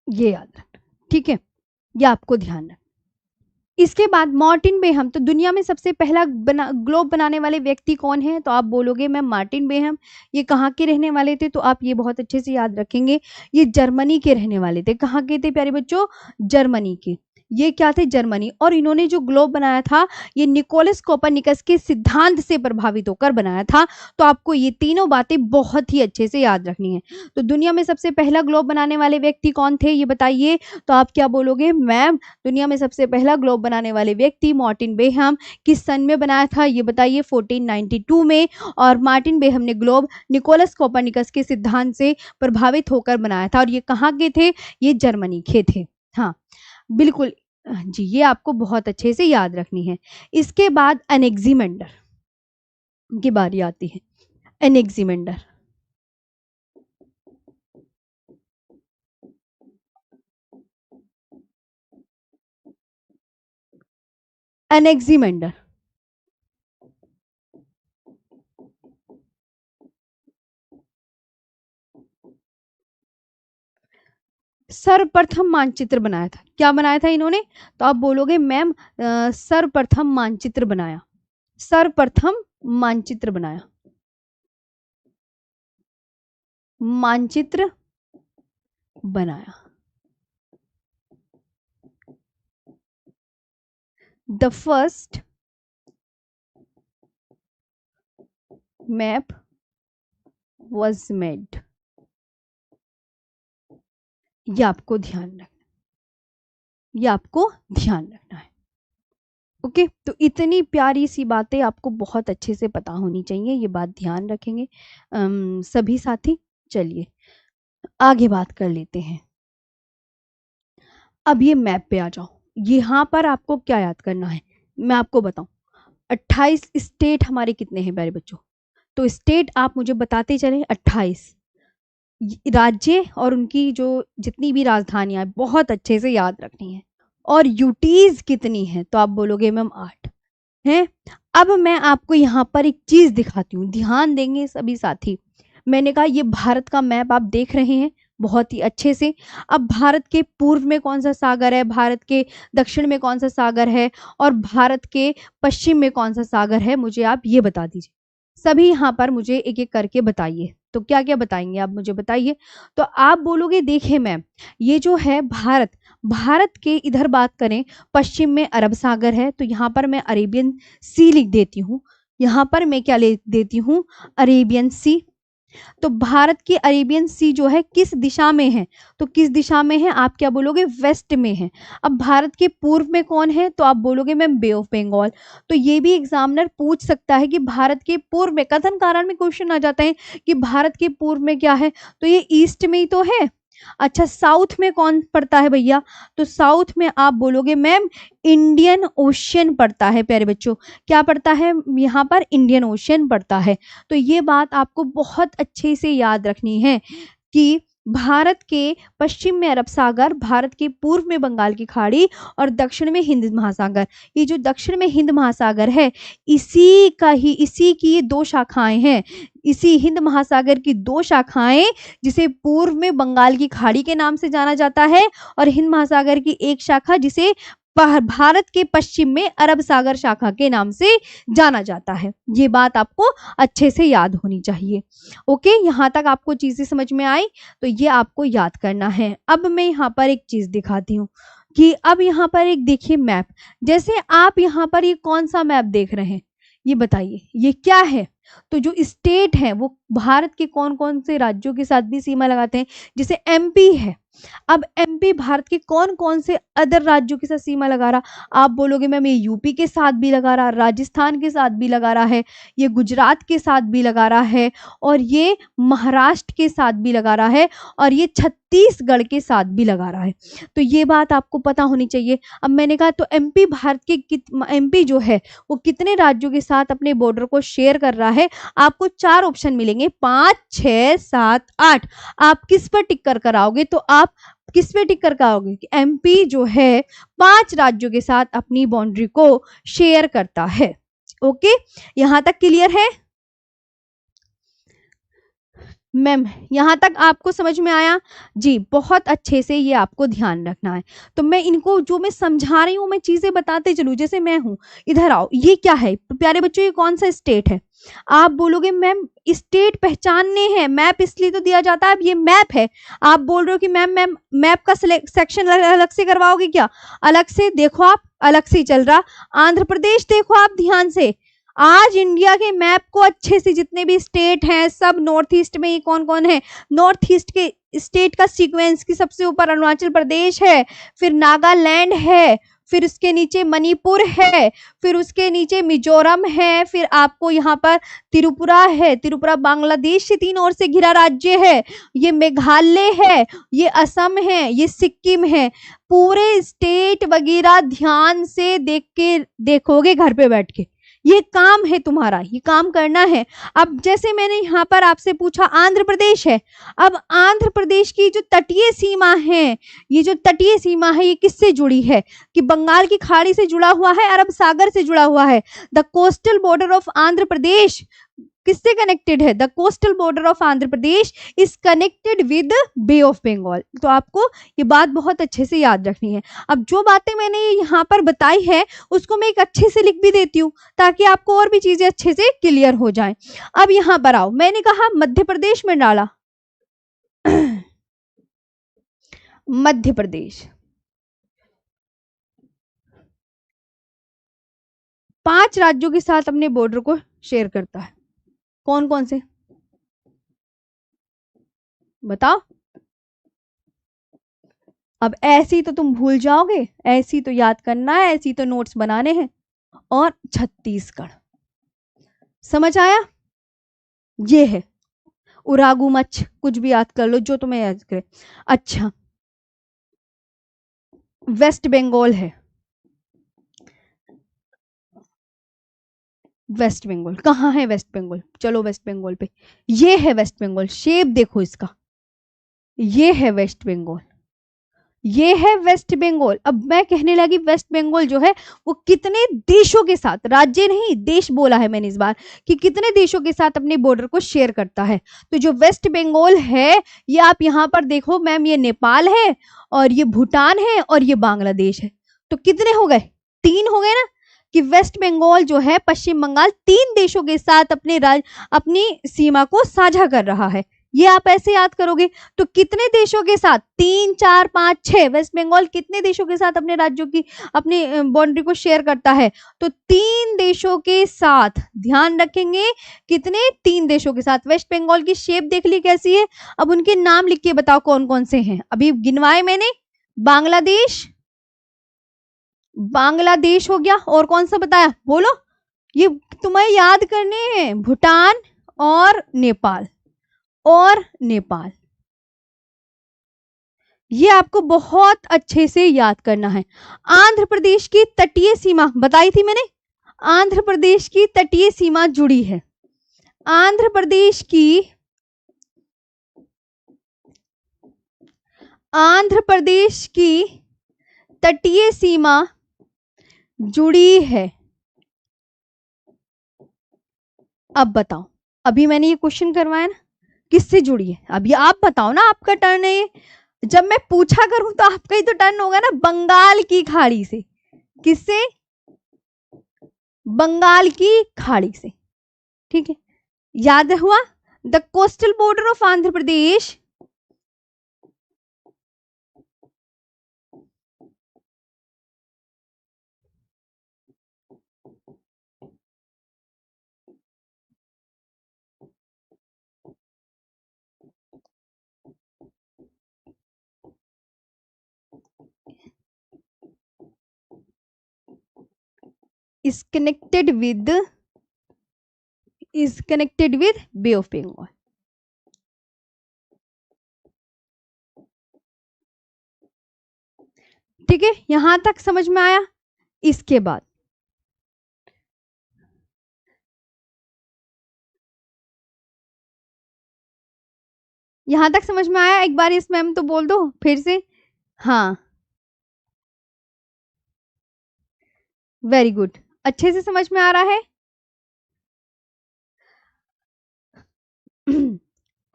ये याद रखना, ठीक है, ये आपको ध्यान रखना। इसके बाद मार्टिन बेहम, तो दुनिया में सबसे पहला ग्लोब बनाने वाले व्यक्ति कौन है? तो आप बोलोगे मैम मार्टिन बेहम। ये कहाँ के रहने वाले थे? तो आप ये बहुत अच्छे से याद रखेंगे, ये जर्मनी के रहने वाले थे। कहाँ के थे प्यारे बच्चों? जर्मनी के। ये क्या थे? जर्मनी। और इन्होंने जो ग्लोब बनाया था, ये निकोलस कोपरनिकस के सिद्धांत से प्रभावित होकर बनाया था। तो आपको ये तीनों बातें बहुत ही अच्छे से याद रखनी है। तो दुनिया में सबसे पहला ग्लोब बनाने वाले व्यक्ति कौन थे, ये बताइए। तो आप क्या बोलोगे? मैम दुनिया में सबसे पहला ग्लोब बनाने वाले व्यक्ति मार्टिन बेहम। किस सन में बनाया था, ये बताइए? 1492 में। और मार्टिन बेहम ने ग्लोब निकोलस कोपरनिकस के सिद्धांत से प्रभावित होकर बनाया था। और ये कहाँ के थे? ये जर्मनी के थे। हाँ बिल्कुल जी, ये आपको बहुत अच्छे से याद रखनी है। इसके बाद एनेक्सिमेंडर की बारी आती है। एनेक्सिमेंडर, एनेक्सिमेंडर सर्वप्रथम मानचित्र बनाया था। क्या बनाया था इन्होंने? तो आप बोलोगे मैम सर्वप्रथम मानचित्र बनाया। सर्वप्रथम मानचित्र बनाया। मानचित्र बनाया। The first map was made। ये आपको ध्यान रखना, ये आपको ध्यान रखना है। ओके, तो इतनी प्यारी सी बातें आपको बहुत अच्छे से पता होनी चाहिए, ये बात ध्यान रखेंगे सभी साथी। चलिए आगे बात कर लेते हैं। अब ये मैप पे आ जाओ। यहाँ पर आपको क्या याद करना है, मैं आपको बताऊं। 28 स्टेट हमारे कितने हैं प्यारे बच्चों? तो स्टेट आप मुझे बताते चले। 28 राज्य और उनकी जो जितनी भी राजधानियां बहुत अच्छे से याद रखनी है। और यूटीज कितनी है? तो आप बोलोगे मैम 8 है। अब मैं आपको यहाँ पर एक चीज दिखाती हूँ, ध्यान देंगे सभी साथी। मैंने कहा ये भारत का मैप आप देख रहे हैं बहुत ही अच्छे से। अब भारत के पूर्व में कौन सा सागर है, भारत के दक्षिण में कौन सा सागर है, और भारत के पश्चिम में कौन सा सागर है, मुझे आप ये बता दीजिए। सभी यहाँ पर मुझे एक एक करके बताइए। तो क्या क्या बताएंगे आप मुझे बताइए। तो आप बोलोगे देखिए मैम, ये जो है भारत, भारत के इधर बात करें, पश्चिम में अरब सागर है, तो यहाँ पर मैं अरेबियन सी लिख देती हूँ। यहाँ पर मैं क्या लिख देती हूँ? अरेबियन सी। तो भारत की अरेबियन सी जो है किस दिशा में है? तो किस दिशा में है? आप क्या बोलोगे? वेस्ट में है। अब भारत के पूर्व में कौन है? तो आप बोलोगे मैम बे ऑफ बंगाल। तो ये भी एग्जामिनर पूछ सकता है कि भारत के पूर्व में, कथन कारण में क्वेश्चन आ जाता है कि भारत के पूर्व में क्या है, तो ये ईस्ट में ही तो है। अच्छा साउथ में कौन पड़ता है भैया? तो साउथ में आप बोलोगे मैम इंडियन ओशियन पड़ता है प्यारे बच्चों। क्या पड़ता है यहाँ पर? इंडियन ओशियन पड़ता है। तो ये बात आपको बहुत अच्छे से याद रखनी है कि भारत के पश्चिम में अरब सागर, भारत के पूर्व में बंगाल की खाड़ी, और दक्षिण में हिंद महासागर। ये जो दक्षिण में हिंद महासागर है, इसी की दो शाखाएं हैं। इसी हिंद महासागर की दो शाखाएं, जिसे पूर्व में बंगाल की खाड़ी के नाम से जाना जाता है, और हिंद महासागर की एक शाखा जिसे भारत के पश्चिम में अरब सागर शाखा के नाम से जाना जाता है। ये बात आपको अच्छे से याद होनी चाहिए। ओके, यहाँ तक आपको चीजें समझ में आई? तो ये आपको याद करना है। अब मैं यहाँ पर एक चीज दिखाती हूँ कि अब यहाँ पर एक देखिए मैप। जैसे आप यहाँ पर ये कौन सा मैप देख रहे हैं, ये बताइए ये क्या है? तो जो स्टेट है वो भारत के कौन कौन से राज्यों के साथ भी सीमा लगाते हैं, जैसे एमपी है। अब एमपी भारत के कौन कौन से अदर राज्यों के साथ सीमा लगा रहा? आप बोलोगे मैम ये यूपी के साथ भी लगा रहा, राजस्थान के साथ भी लगा रहा है, ये गुजरात के साथ भी लगा रहा है, और ये महाराष्ट्र के साथ भी लगा रहा है, और ये छत्तीसगढ़ के साथ भी लगा रहा है। तो ये बात आपको पता होनी चाहिए। अब मैंने कहा तो एमपी भारत के एमपी जो है वो कितने राज्यों के साथ अपने बॉर्डर को शेयर कर रहा है? आपको 4 ऑप्शन मिलेंगे, 5, 6, 7, 8। आप किस पर टिक कर आओगे? तो आप किस पे टिक कर आओगे कि एमपी जो है 5 राज्यों के साथ अपनी बाउंड्री को शेयर करता है। ओके, यहां तक क्लियर है? मैम यहाँ तक आपको समझ में आया जी? बहुत अच्छे से ये आपको ध्यान रखना है। तो मैं इनको जो मैं समझा रही हूँ मैं चीजें बताते चलूँ। जैसे मैं हूँ, इधर आओ, ये क्या है प्यारे बच्चों, ये कौन सा स्टेट है? आप बोलोगे मैम स्टेट पहचानने हैं, मैप इसलिए तो दिया जाता है, अब ये मैप है। आप बोल रहे हो कि मैम मैम मैप का सेक्शन अलग से करवाओगे क्या? अलग से देखो, आप अलग से ही चल रहा। आंध्र प्रदेश देखो आप ध्यान से, आज इंडिया के मैप को अच्छे से, जितने भी स्टेट हैं सब नॉर्थ ईस्ट में, ये कौन कौन है नॉर्थ ईस्ट के स्टेट का सीक्वेंस की सबसे ऊपर अरुणाचल प्रदेश है, फिर नागालैंड है, फिर उसके नीचे मणिपुर है, फिर उसके नीचे मिजोरम है, फिर आपको यहाँ पर त्रिपुरा है, त्रिपुरा बांग्लादेश से 3 ओर से घिरा राज्य है, ये मेघालय है, ये असम है, ये सिक्किम है। पूरे स्टेट वगैरह ध्यान से देख के देखोगे घर पे बैठ के, ये काम है तुम्हारा, ये काम करना है। अब जैसे मैंने यहाँ पर आपसे पूछा आंध्र प्रदेश है, अब आंध्र प्रदेश की जो तटीय सीमा है, ये जो तटीय सीमा है ये किससे जुड़ी है? कि बंगाल की खाड़ी से जुड़ा हुआ है, अरब सागर से जुड़ा हुआ है। The coastal border of Andhra Pradesh किससे कनेक्टेड है? The coastal border of Andhra Pradesh is connected with Bay of Bengal. तो आपको ये बात बहुत अच्छे से याद रखनी है। अब जो बातें मैंने यहाँ पर बताई है उसको मैं एक अच्छे से लिख भी देती हूँ ताकि आपको और भी चीजें अच्छे से क्लियर हो जाएं। अब यहाँ पर आओ, मैंने कहा मध्य प्रदेश में डाला मध्य प्रदेश 5 राज्यों के साथ अपने बॉर्डर को शेयर करता है। कौन कौन से बताओ? अब ऐसी तो तुम भूल जाओगे, ऐसी तो याद करना है, ऐसी तो नोट्स बनाने हैं। और छत्तीसगढ़, समझ आया? ये है उरागू मच्छ, कुछ भी याद कर लो जो तुम्हें याद करे। अच्छा, वेस्ट बंगाल है, वेस्ट बंगाल कहाँ है? वेस्ट बंगाल, चलो वेस्ट बंगाल पे, ये है वेस्ट बंगाल, शेप देखो इसका, ये है वेस्ट बंगाल, ये है वेस्ट बंगाल। अब मैं कहने लगी वेस्ट बंगाल जो है वो कितने देशों के साथ, राज्य नहीं देश बोला है मैंने इस बार, कि कितने देशों के साथ अपने बॉर्डर को शेयर करता है। तो जो वेस्ट बंगाल है ये आप यहाँ पर देखो मैम, ये नेपाल है और ये भूटान है और ये बांग्लादेश है। तो कितने हो गए? 3 हो गए ना, कि वेस्ट बंगाल जो है पश्चिम बंगाल 3 देशों के साथ अपनी सीमा को साझा कर रहा है। ये आप ऐसे याद करोगे। तो कितने देशों के साथ? 3 4 5 6, वेस्ट बंगाल कितने देशों के साथ अपने राज्यों की अपनी बाउंड्री को शेयर करता है? तो 3 देशों के साथ, ध्यान रखेंगे कितने? 3 देशों के साथ। वेस्ट बंगाल की शेप देख ली कैसी है, अब उनके नाम लिख के बताओ कौन कौन से हैं। अभी गिनवाए मैंने, बांग्लादेश, बांग्लादेश हो गया, और कौन सा बताया बोलो? ये तुम्हें याद करने हैं, भूटान और नेपाल, और नेपाल। ये आपको बहुत अच्छे से याद करना है। आंध्र प्रदेश की तटीय सीमा बताई थी मैंने, आंध्र प्रदेश की तटीय सीमा जुड़ी है, आंध्र प्रदेश की, आंध्र प्रदेश की तटीय सीमा जुड़ी है। अब बताओ, अभी मैंने ये क्वेश्चन करवाया ना, किससे जुड़ी है? अभी आप बताओ ना, आपका टर्न है ये। जब मैं पूछा करूं तो आपका ही तो टर्न होगा ना। बंगाल की खाड़ी से, किससे? बंगाल की खाड़ी से, ठीक है, याद हुआ? The coastal border of Andhra Pradesh is connected with Bay of Bengal। ठीक है, यहां तक समझ में आया? इसके बाद यहां तक समझ में आया? एक बार इस मैम तो बोल दो फिर से। हाँ, वेरी गुड, अच्छे से समझ में आ रहा है।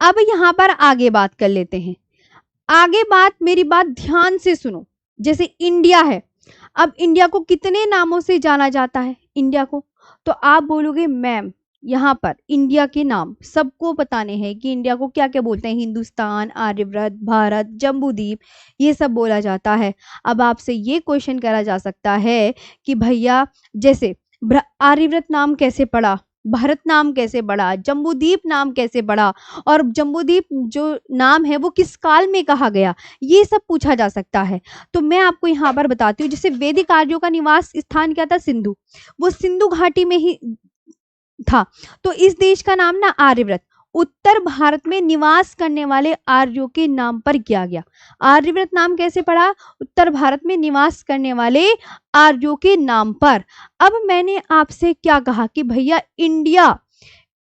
अब यहाँ पर आगे बात कर लेते हैं। आगे बात, मेरी बात ध्यान से सुनो। जैसे इंडिया है, अब इंडिया को कितने नामों से जाना जाता है इंडिया को? तो आप बोलोगे मैम यहाँ पर इंडिया के नाम सबको बताने हैं कि इंडिया को क्या क्या बोलते हैं, हिंदुस्तान, आर्यव्रत, भारत, जम्बूद्वीप, ये सब बोला जाता है। अब आपसे ये क्वेश्चन करा जा सकता है कि भैया जैसे आर्यव्रत नाम कैसे पड़ा, भारत नाम कैसे पड़ा, जम्बूद्वीप नाम कैसे पड़ा, और जम्बूद्वीप जो नाम है वो किस काल में कहा गया, ये सब पूछा जा सकता है। तो मैं आपको यहाँ पर बताती हूँ, जैसे वैदिक आर्यों का निवास स्थान क्या था, सिंधु, वो सिंधु घाटी में ही था। तो इस देश का नाम ना आर्यव्रत, उत्तर भारत में निवास करने वाले आर्यों के नाम पर किया गया। आर्यव्रत नाम कैसे पड़ा, उत्तर भारत में निवास करने वाले आर्यों के नाम पर। अब मैंने आपसे क्या कहा कि भैया इंडिया,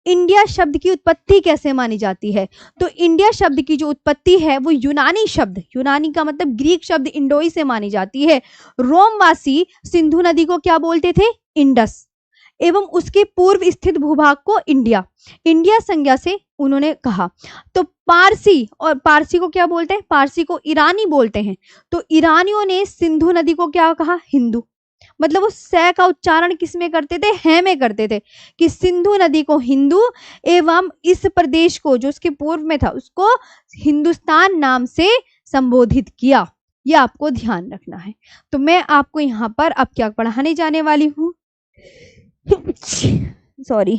इंडिया शब्द की उत्पत्ति कैसे मानी जाती है? तो इंडिया शब्द की जो उत्पत्ति है वो यूनानी शब्द, यूनानी का मतलब ग्रीक शब्द इंडोई से मानी जाती है। रोमवासी सिंधु नदी को क्या बोलते थे, इंडस, एवं उसके पूर्व स्थित भूभाग को इंडिया, इंडिया संज्ञा से उन्होंने कहा। तो पारसी, और पारसी को क्या बोलते हैं, पारसी को ईरानी बोलते हैं। तो ईरानियों ने सिंधु नदी को क्या कहा, हिंदू, मतलब वो सै का उच्चारण किस में करते थे, है में करते थे, कि सिंधु नदी को हिंदू एवं इस प्रदेश को जो उसके पूर्व में था उसको हिंदुस्तान नाम से संबोधित किया। ये आपको ध्यान रखना है। तो मैं आपको यहाँ पर अब क्या पढ़ाने जाने वाली हूँ, सॉरी,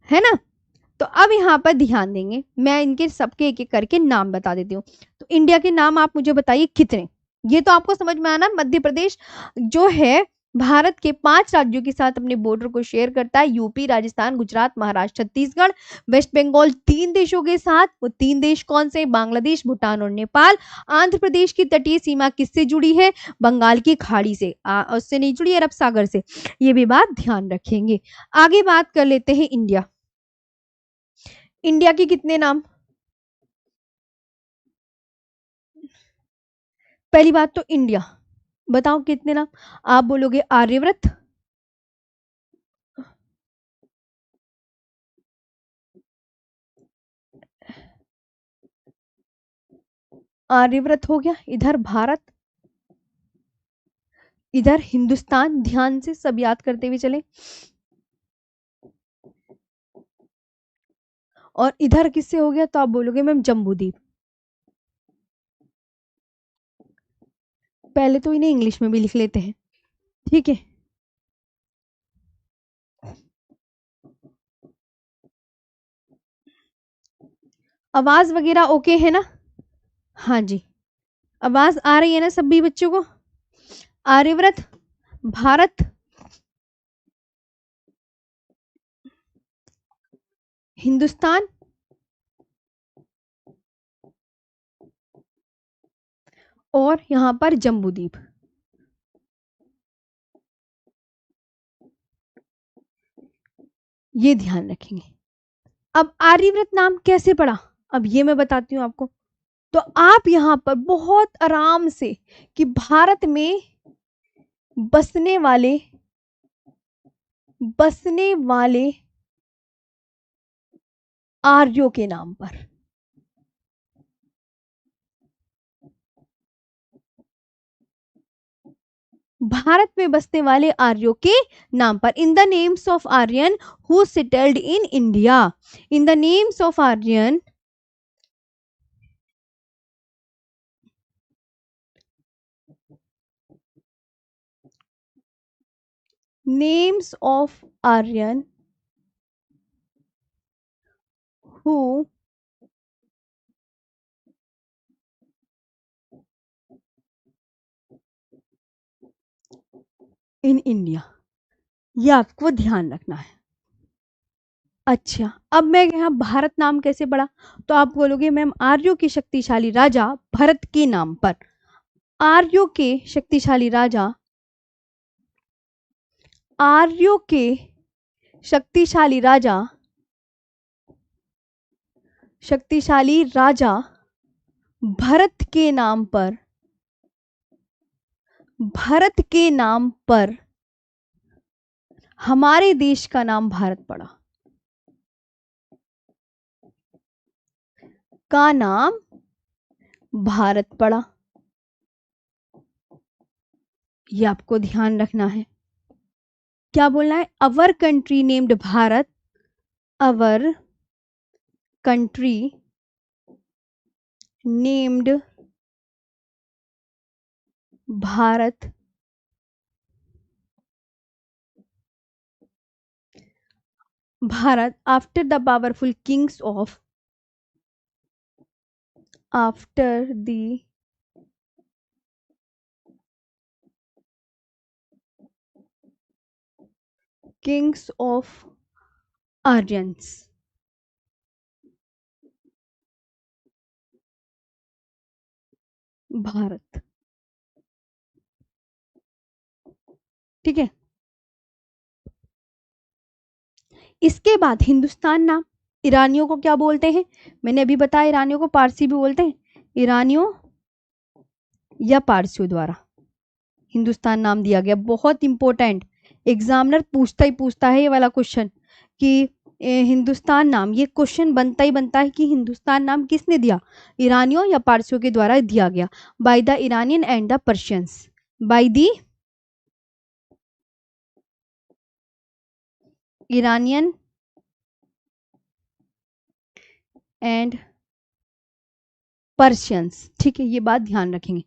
है ना। तो अब यहाँ पर ध्यान देंगे, मैं इनके सबके एक एक करके नाम बता देती हूँ। तो इंडिया के नाम आप मुझे बताइए कितने, ये तो आपको समझ में आना। मध्य प्रदेश जो है भारत के 5 राज्यों के साथ अपने बॉर्डर को शेयर करता है, यूपी, राजस्थान, गुजरात, महाराष्ट्र, छत्तीसगढ़। वेस्ट बंगाल 3 देशों के साथ, वो 3 देश कौन से, बांग्लादेश, भूटान और नेपाल। आंध्र प्रदेश की तटीय सीमा किससे जुड़ी है, बंगाल की खाड़ी से, उससे नहीं जुड़ी, अरब सागर से। ये भी बात ध्यान रखेंगे। आगे बात कर लेते हैं इंडिया। इंडिया के कितने नाम, पहली बात तो इंडिया, बताओ कितने नाम। आप बोलोगे आर्यव्रत, आर्यव्रत हो गया, इधर भारत, इधर हिंदुस्तान, ध्यान से सब याद करते हुए चले, और इधर किससे हो गया, तो आप बोलोगे मैम जम्बूद्वीप। पहले तो इन्हें इंग्लिश में भी लिख लेते हैं, ठीक है। आवाज वगैरह ओके है ना, हाँ जी, आवाज आ रही है ना सभी बच्चों को। आर्यव्रत, भारत, हिंदुस्तान, और यहां पर जम्बूद्वीप। ये ध्यान रखेंगे। अब आर्यव्रत नाम कैसे पड़ा, अब ये मैं बताती हूँ आपको। तो आप यहाँ पर बहुत आराम से कि भारत में बसने वाले, बसने वाले आर्यों के नाम पर, भारत में बसने वाले आर्यों के नाम पर, in the names of Aryan who settled in India, in the names of Aryan, names of Aryan who in India, ये आपको ध्यान रखना है। अच्छा, अब मैं यहाँ भारत नाम कैसे पढ़ा, तो आप बोलोगे मैम आर्यों के शक्तिशाली राजा भरत के नाम पर, आर्यों के शक्तिशाली राजा, आर्यों के शक्तिशाली राजा, शक्तिशाली राजा भरत के नाम पर भारत के नाम पर हमारे देश का नाम भारत पड़ा, का नाम भारत पड़ा, ये आपको ध्यान रखना है। क्या बोलना है? Our country named Bharat, our country named Bharat, Bharat after the powerful Kings of, after the Kings of Aryans, Bharat. ठीक है, इसके बाद हिंदुस्तान नाम, ईरानियों को क्या बोलते हैं? मैंने अभी बताया, ईरानियों को पारसी भी बोलते हैं। ईरानियों या पारसियों द्वारा हिंदुस्तान नाम दिया गया। बहुत इंपॉर्टेंट, एग्जामिनर पूछता है ये वाला क्वेश्चन कि हिंदुस्तान नाम, ये क्वेश्चन बनता ही बनता है कि हिंदुस्तान नाम किसने दिया? ईरानियों या पारसियों के द्वारा दिया गया। By the Iranian and the Persians, by the Iranian and Persians. ठीक है, ये बात ध्यान रखेंगे।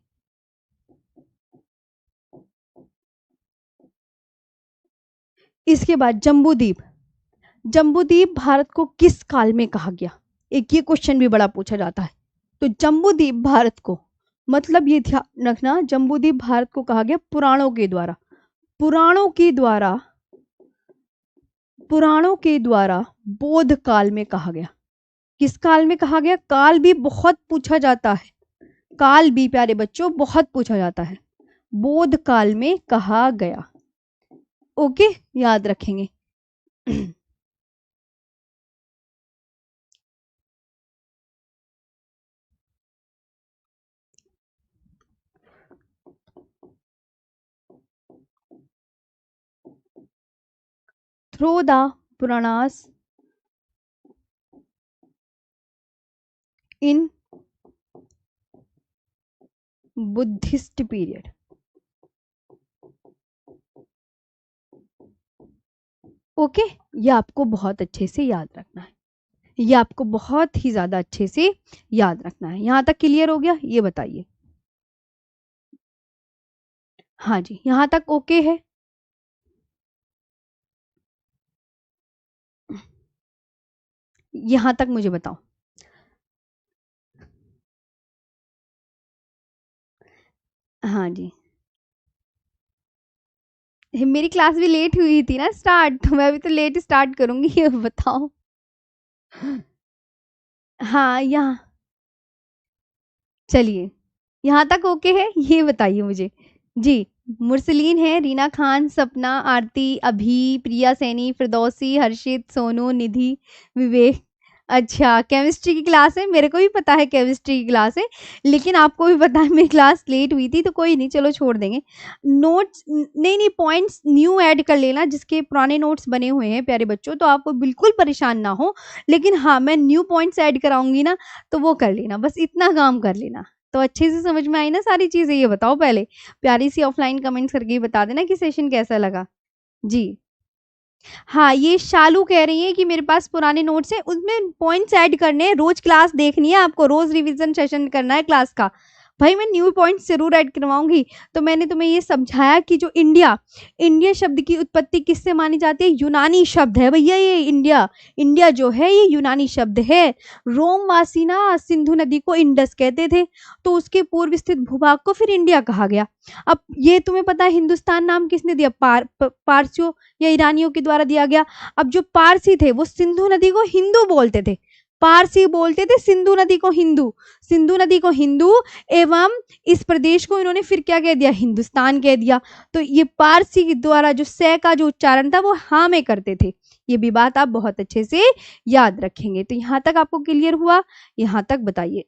इसके बाद जम्बूद्वीप, जम्बूद्वीप भारत को किस काल में कहा गया? एक ये क्वेश्चन भी बड़ा पूछा जाता है। तो जम्बूद्वीप भारत को, मतलब ये ध्यान रखना, जम्बूद्वीप भारत को कहा गया पुराणों के द्वारा, पुराणों के द्वारा, पुराणों के द्वारा बौद्ध काल में कहा गया। किस काल में कहा गया? काल भी बहुत पूछा जाता है, काल भी प्यारे बच्चों बहुत पूछा जाता है। बौद्ध काल में कहा गया। ओके, याद रखेंगे। Through the Puranas in Buddhist period. Okay, ये आपको बहुत अच्छे से याद रखना है, ये आपको बहुत ही ज्यादा अच्छे से याद रखना है। यहां तक क्लियर हो गया? ये बताइए। हाँ जी, यहां तक ओके है? यहां तक मुझे बताओ। हाँ जी, मेरी क्लास भी लेट हुई थी ना स्टार्ट, तो मैं अभी तो लेट स्टार्ट करूंगी। ये बताओ। हाँ, यहाँ, चलिए यहाँ तक ओके है? ये बताइए मुझे। जी, मुरसलीन है, रीना खान, सपना, आरती, अभी, प्रिया सैनी, फिरदौसी, हर्षित, सोनू, निधि, विवेक। अच्छा, केमिस्ट्री की क्लास है, मेरे को भी पता है केमिस्ट्री की क्लास है, लेकिन आपको भी पता है मेरी क्लास लेट हुई थी, तो कोई नहीं, चलो छोड़ देंगे। नोट्स नहीं नहीं, पॉइंट्स न्यू ऐड कर लेना, जिसके पुराने नोट्स बने हुए हैं प्यारे बच्चों, तो आपको बिल्कुल परेशान ना हो। लेकिन हाँ, मैं न्यू पॉइंट्स ऐड कराऊंगी ना, तो वो कर लेना, बस इतना काम कर लेना। तो अच्छे से समझ में आई ना सारी चीजें? ये बताओ पहले, प्यारी सी ऑफलाइन कमेंट करके ही बता देना कि सेशन कैसा लगा। जी हाँ, ये शालू कह रही है कि मेरे पास पुराने नोट्स हैं, उसमें पॉइंट्स ऐड करने हैं, रोज क्लास देखनी है आपको, रोज रिवीजन सेशन करना है क्लास का। भाई मैं न्यू पॉइंट्स जरूर ऐड करवाऊंगी। तो मैंने तुम्हें ये समझाया कि जो इंडिया, इंडिया शब्द की उत्पत्ति किससे मानी जाती है? यूनानी शब्द है भैया ये इंडिया, इंडिया जो है ये यूनानी शब्द है। रोमवासी ना सिंधु नदी को इंडस कहते थे, तो उसके पूर्व स्थित भूभाग को फिर इंडिया कहा गया। अब ये तुम्हें पता है हिंदुस्तान नाम किसने दिया? पारसियों या ईरानियों के द्वारा दिया गया। अब जो पारसी थे वो सिंधु नदी को हिंदू बोलते थे, पारसी बोलते थे सिंधु नदी को हिंदू, सिंधु नदी को हिंदू, एवं इस प्रदेश को इन्होंने फिर क्या कह दिया? हिंदुस्तान कह दिया। तो ये पारसी के द्वारा जो से का जो उच्चारण था वो हाँ में करते थे। ये भी बात आप बहुत अच्छे से याद रखेंगे। तो यहाँ तक आपको क्लियर हुआ? यहाँ तक बताइए।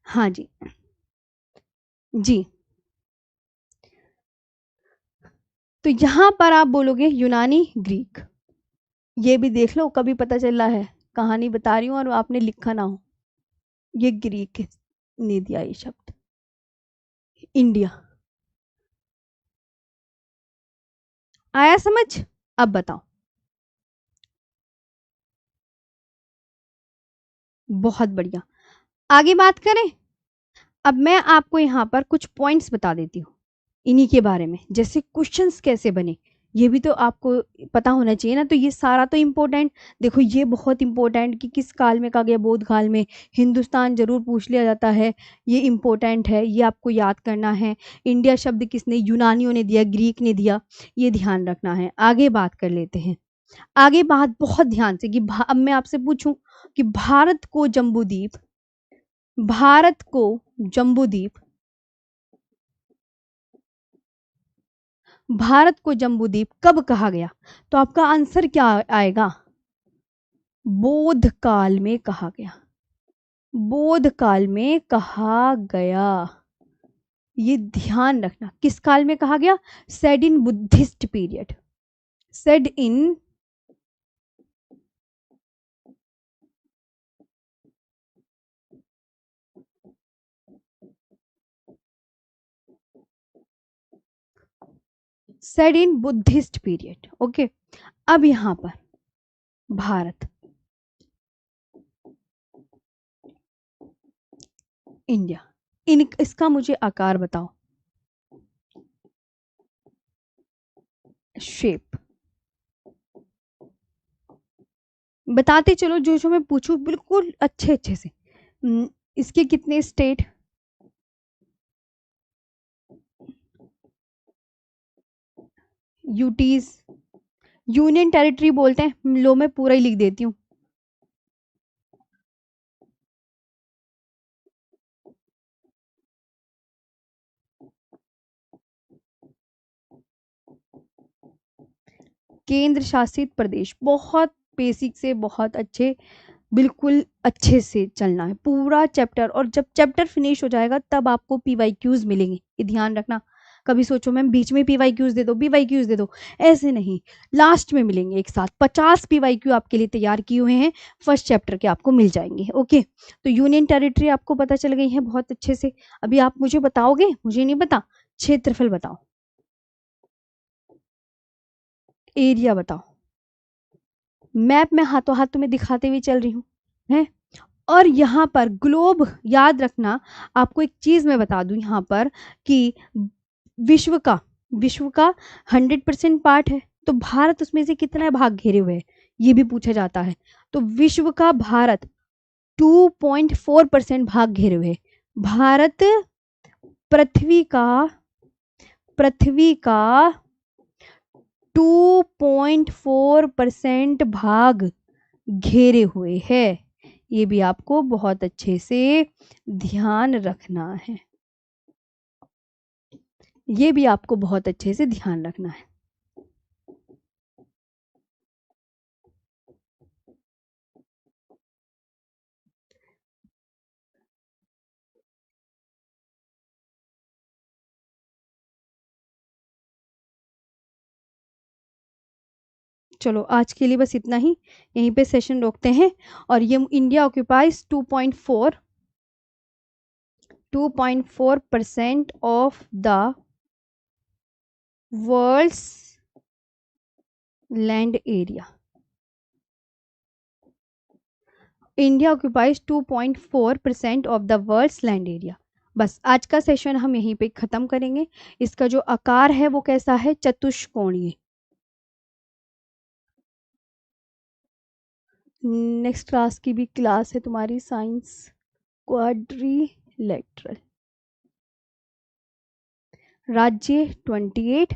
हाँ जी, जी तो यहां पर आप बोलोगे यूनानी ग्रीक। ये भी देख लो, कभी पता चल रहा है कहानी बता रही हूँ और आपने लिखा ना हो। ये ग्रीक ने दिया ये शब्द। इंडिया। आया समझ? अब बताओ। बहुत बढ़िया। आगे बात करें। अब मैं आपको यहाँ पर कुछ पॉइंट्स बता देती हूँ इन्हीं के बारे में, जैसे क्वेश्चंस कैसे बने, ये भी तो आपको पता होना चाहिए ना। तो ये सारा तो इम्पोर्टेंट, देखो ये बहुत इम्पोर्टेंट कि किस काल में कहा गया, बौद्ध काल में। हिंदुस्तान जरूर पूछ लिया जाता है, ये इम्पोर्टेंट है, ये आपको याद करना है। इंडिया शब्द किसने, यूनानियों ने दिया, ग्रीक ने दिया, ये ध्यान रखना है। आगे बात कर लेते हैं। आगे बात बहुत ध्यान से कि अब मैं आपसे पूछूं कि भारत को जम्बूद्वीप भारत को जम्बूद्वीप कब कहा गया? तो आपका आंसर क्या आएगा? बौद्ध काल में कहा गया। बौद्ध काल में कहा गया, ये ध्यान रखना। किस काल में कहा गया? Said in Buddhist period. Said in said in Buddhist period. Okay. अब यहां पर भारत, इंडिया, इसका मुझे आकार बताओ, शेप बताते चलो, जो जो मैं पूछू बिल्कुल अच्छे अच्छे से। इसके कितने स्टेट? यूटीज, यूनियन टेरिटरी बोलते हैं। लो मैं पूरा ही लिख देती हूँ। केंद्र शासित प्रदेश। बहुत बेसिक से बहुत अच्छे, बिल्कुल अच्छे से चलना है पूरा चैप्टर, और जब चैप्टर फिनिश हो जाएगा तब आपको पीवाईक्यूज मिलेंगे, ये ध्यान रखना। कभी सोचो मैम बीच में पीवाईक्यूज दे दो, पीवाईक्यूज दे दो, ऐसे नहीं, लास्ट में मिलेंगे एक साथ। 50 पीवाईक्यू आपके लिए तैयार किए हुए हैं, फर्स्ट चैप्टर के आपको मिल जाएंगे। ओके, तो यूनियन टेरिटरी आपको पता चल गई है बहुत अच्छे से। अभी आप मुझे बताओगे, मुझे नहीं पता, क्षेत्रफल बताओ, एरिया बताओ। मैप में हाथों हाथ तुम्हें दिखाते हुए चल रही हूँ है। और यहाँ पर ग्लोब याद रखना। आपको एक चीज मैं बता दूं यहाँ पर कि विश्व का विश्व का 100% पार्ट है, तो भारत उसमें से कितना भाग घेरे हुए है, ये भी पूछा जाता है। तो विश्व का भारत 2.4% भाग घेरे हुए है। भारत पृथ्वी का पृथ्वी का 2.4% भाग घेरे हुए है। ये भी आपको बहुत अच्छे से ध्यान रखना है, ये भी आपको बहुत अच्छे से ध्यान रखना है। चलो आज के लिए बस इतना ही, यहीं पे सेशन रोकते हैं। और ये India occupies 2.4% of the world's land area. India occupies 2.4% of the world's land area. बस आज का सेशन हम यहीं पे खत्म करेंगे। इसका जो आकार है वो कैसा है? चतुष्कोणीय। नेक्स्ट क्लास की भी क्लास है तुम्हारी साइंस क्वाड्रिलेटरल। राज्य 28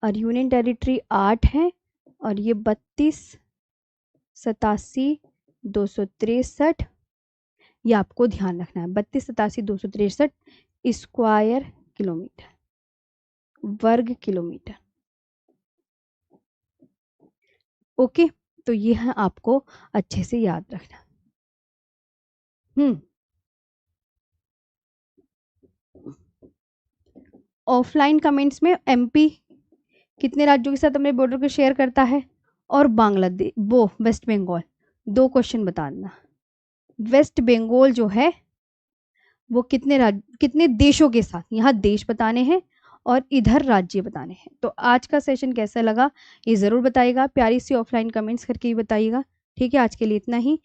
और यूनियन टेरिटरी 8 है, और ये 32, 87, 263, ये आपको ध्यान रखना है। 32, 87, 263 स्क्वायर किलोमीटर, वर्ग किलोमीटर। ओके, तो ये है आपको अच्छे से याद रखना। ऑफलाइन कमेंट्स में एमपी कितने राज्यों के साथ अपने बॉर्डर को शेयर करता है? और बांग्लादेश, वो वेस्ट बंगाल। 2 क्वेश्चन बताना। वेस्ट बंगाल जो है वो कितने देशों के साथ, यहाँ देश बताने हैं और इधर राज्य बताने हैं। तो आज का सेशन कैसा लगा ये ज़रूर बताइएगा, प्यारी सी ऑफलाइन कमेंट्स करके ही बताइएगा। ठीक है, आज के लिए इतना ही।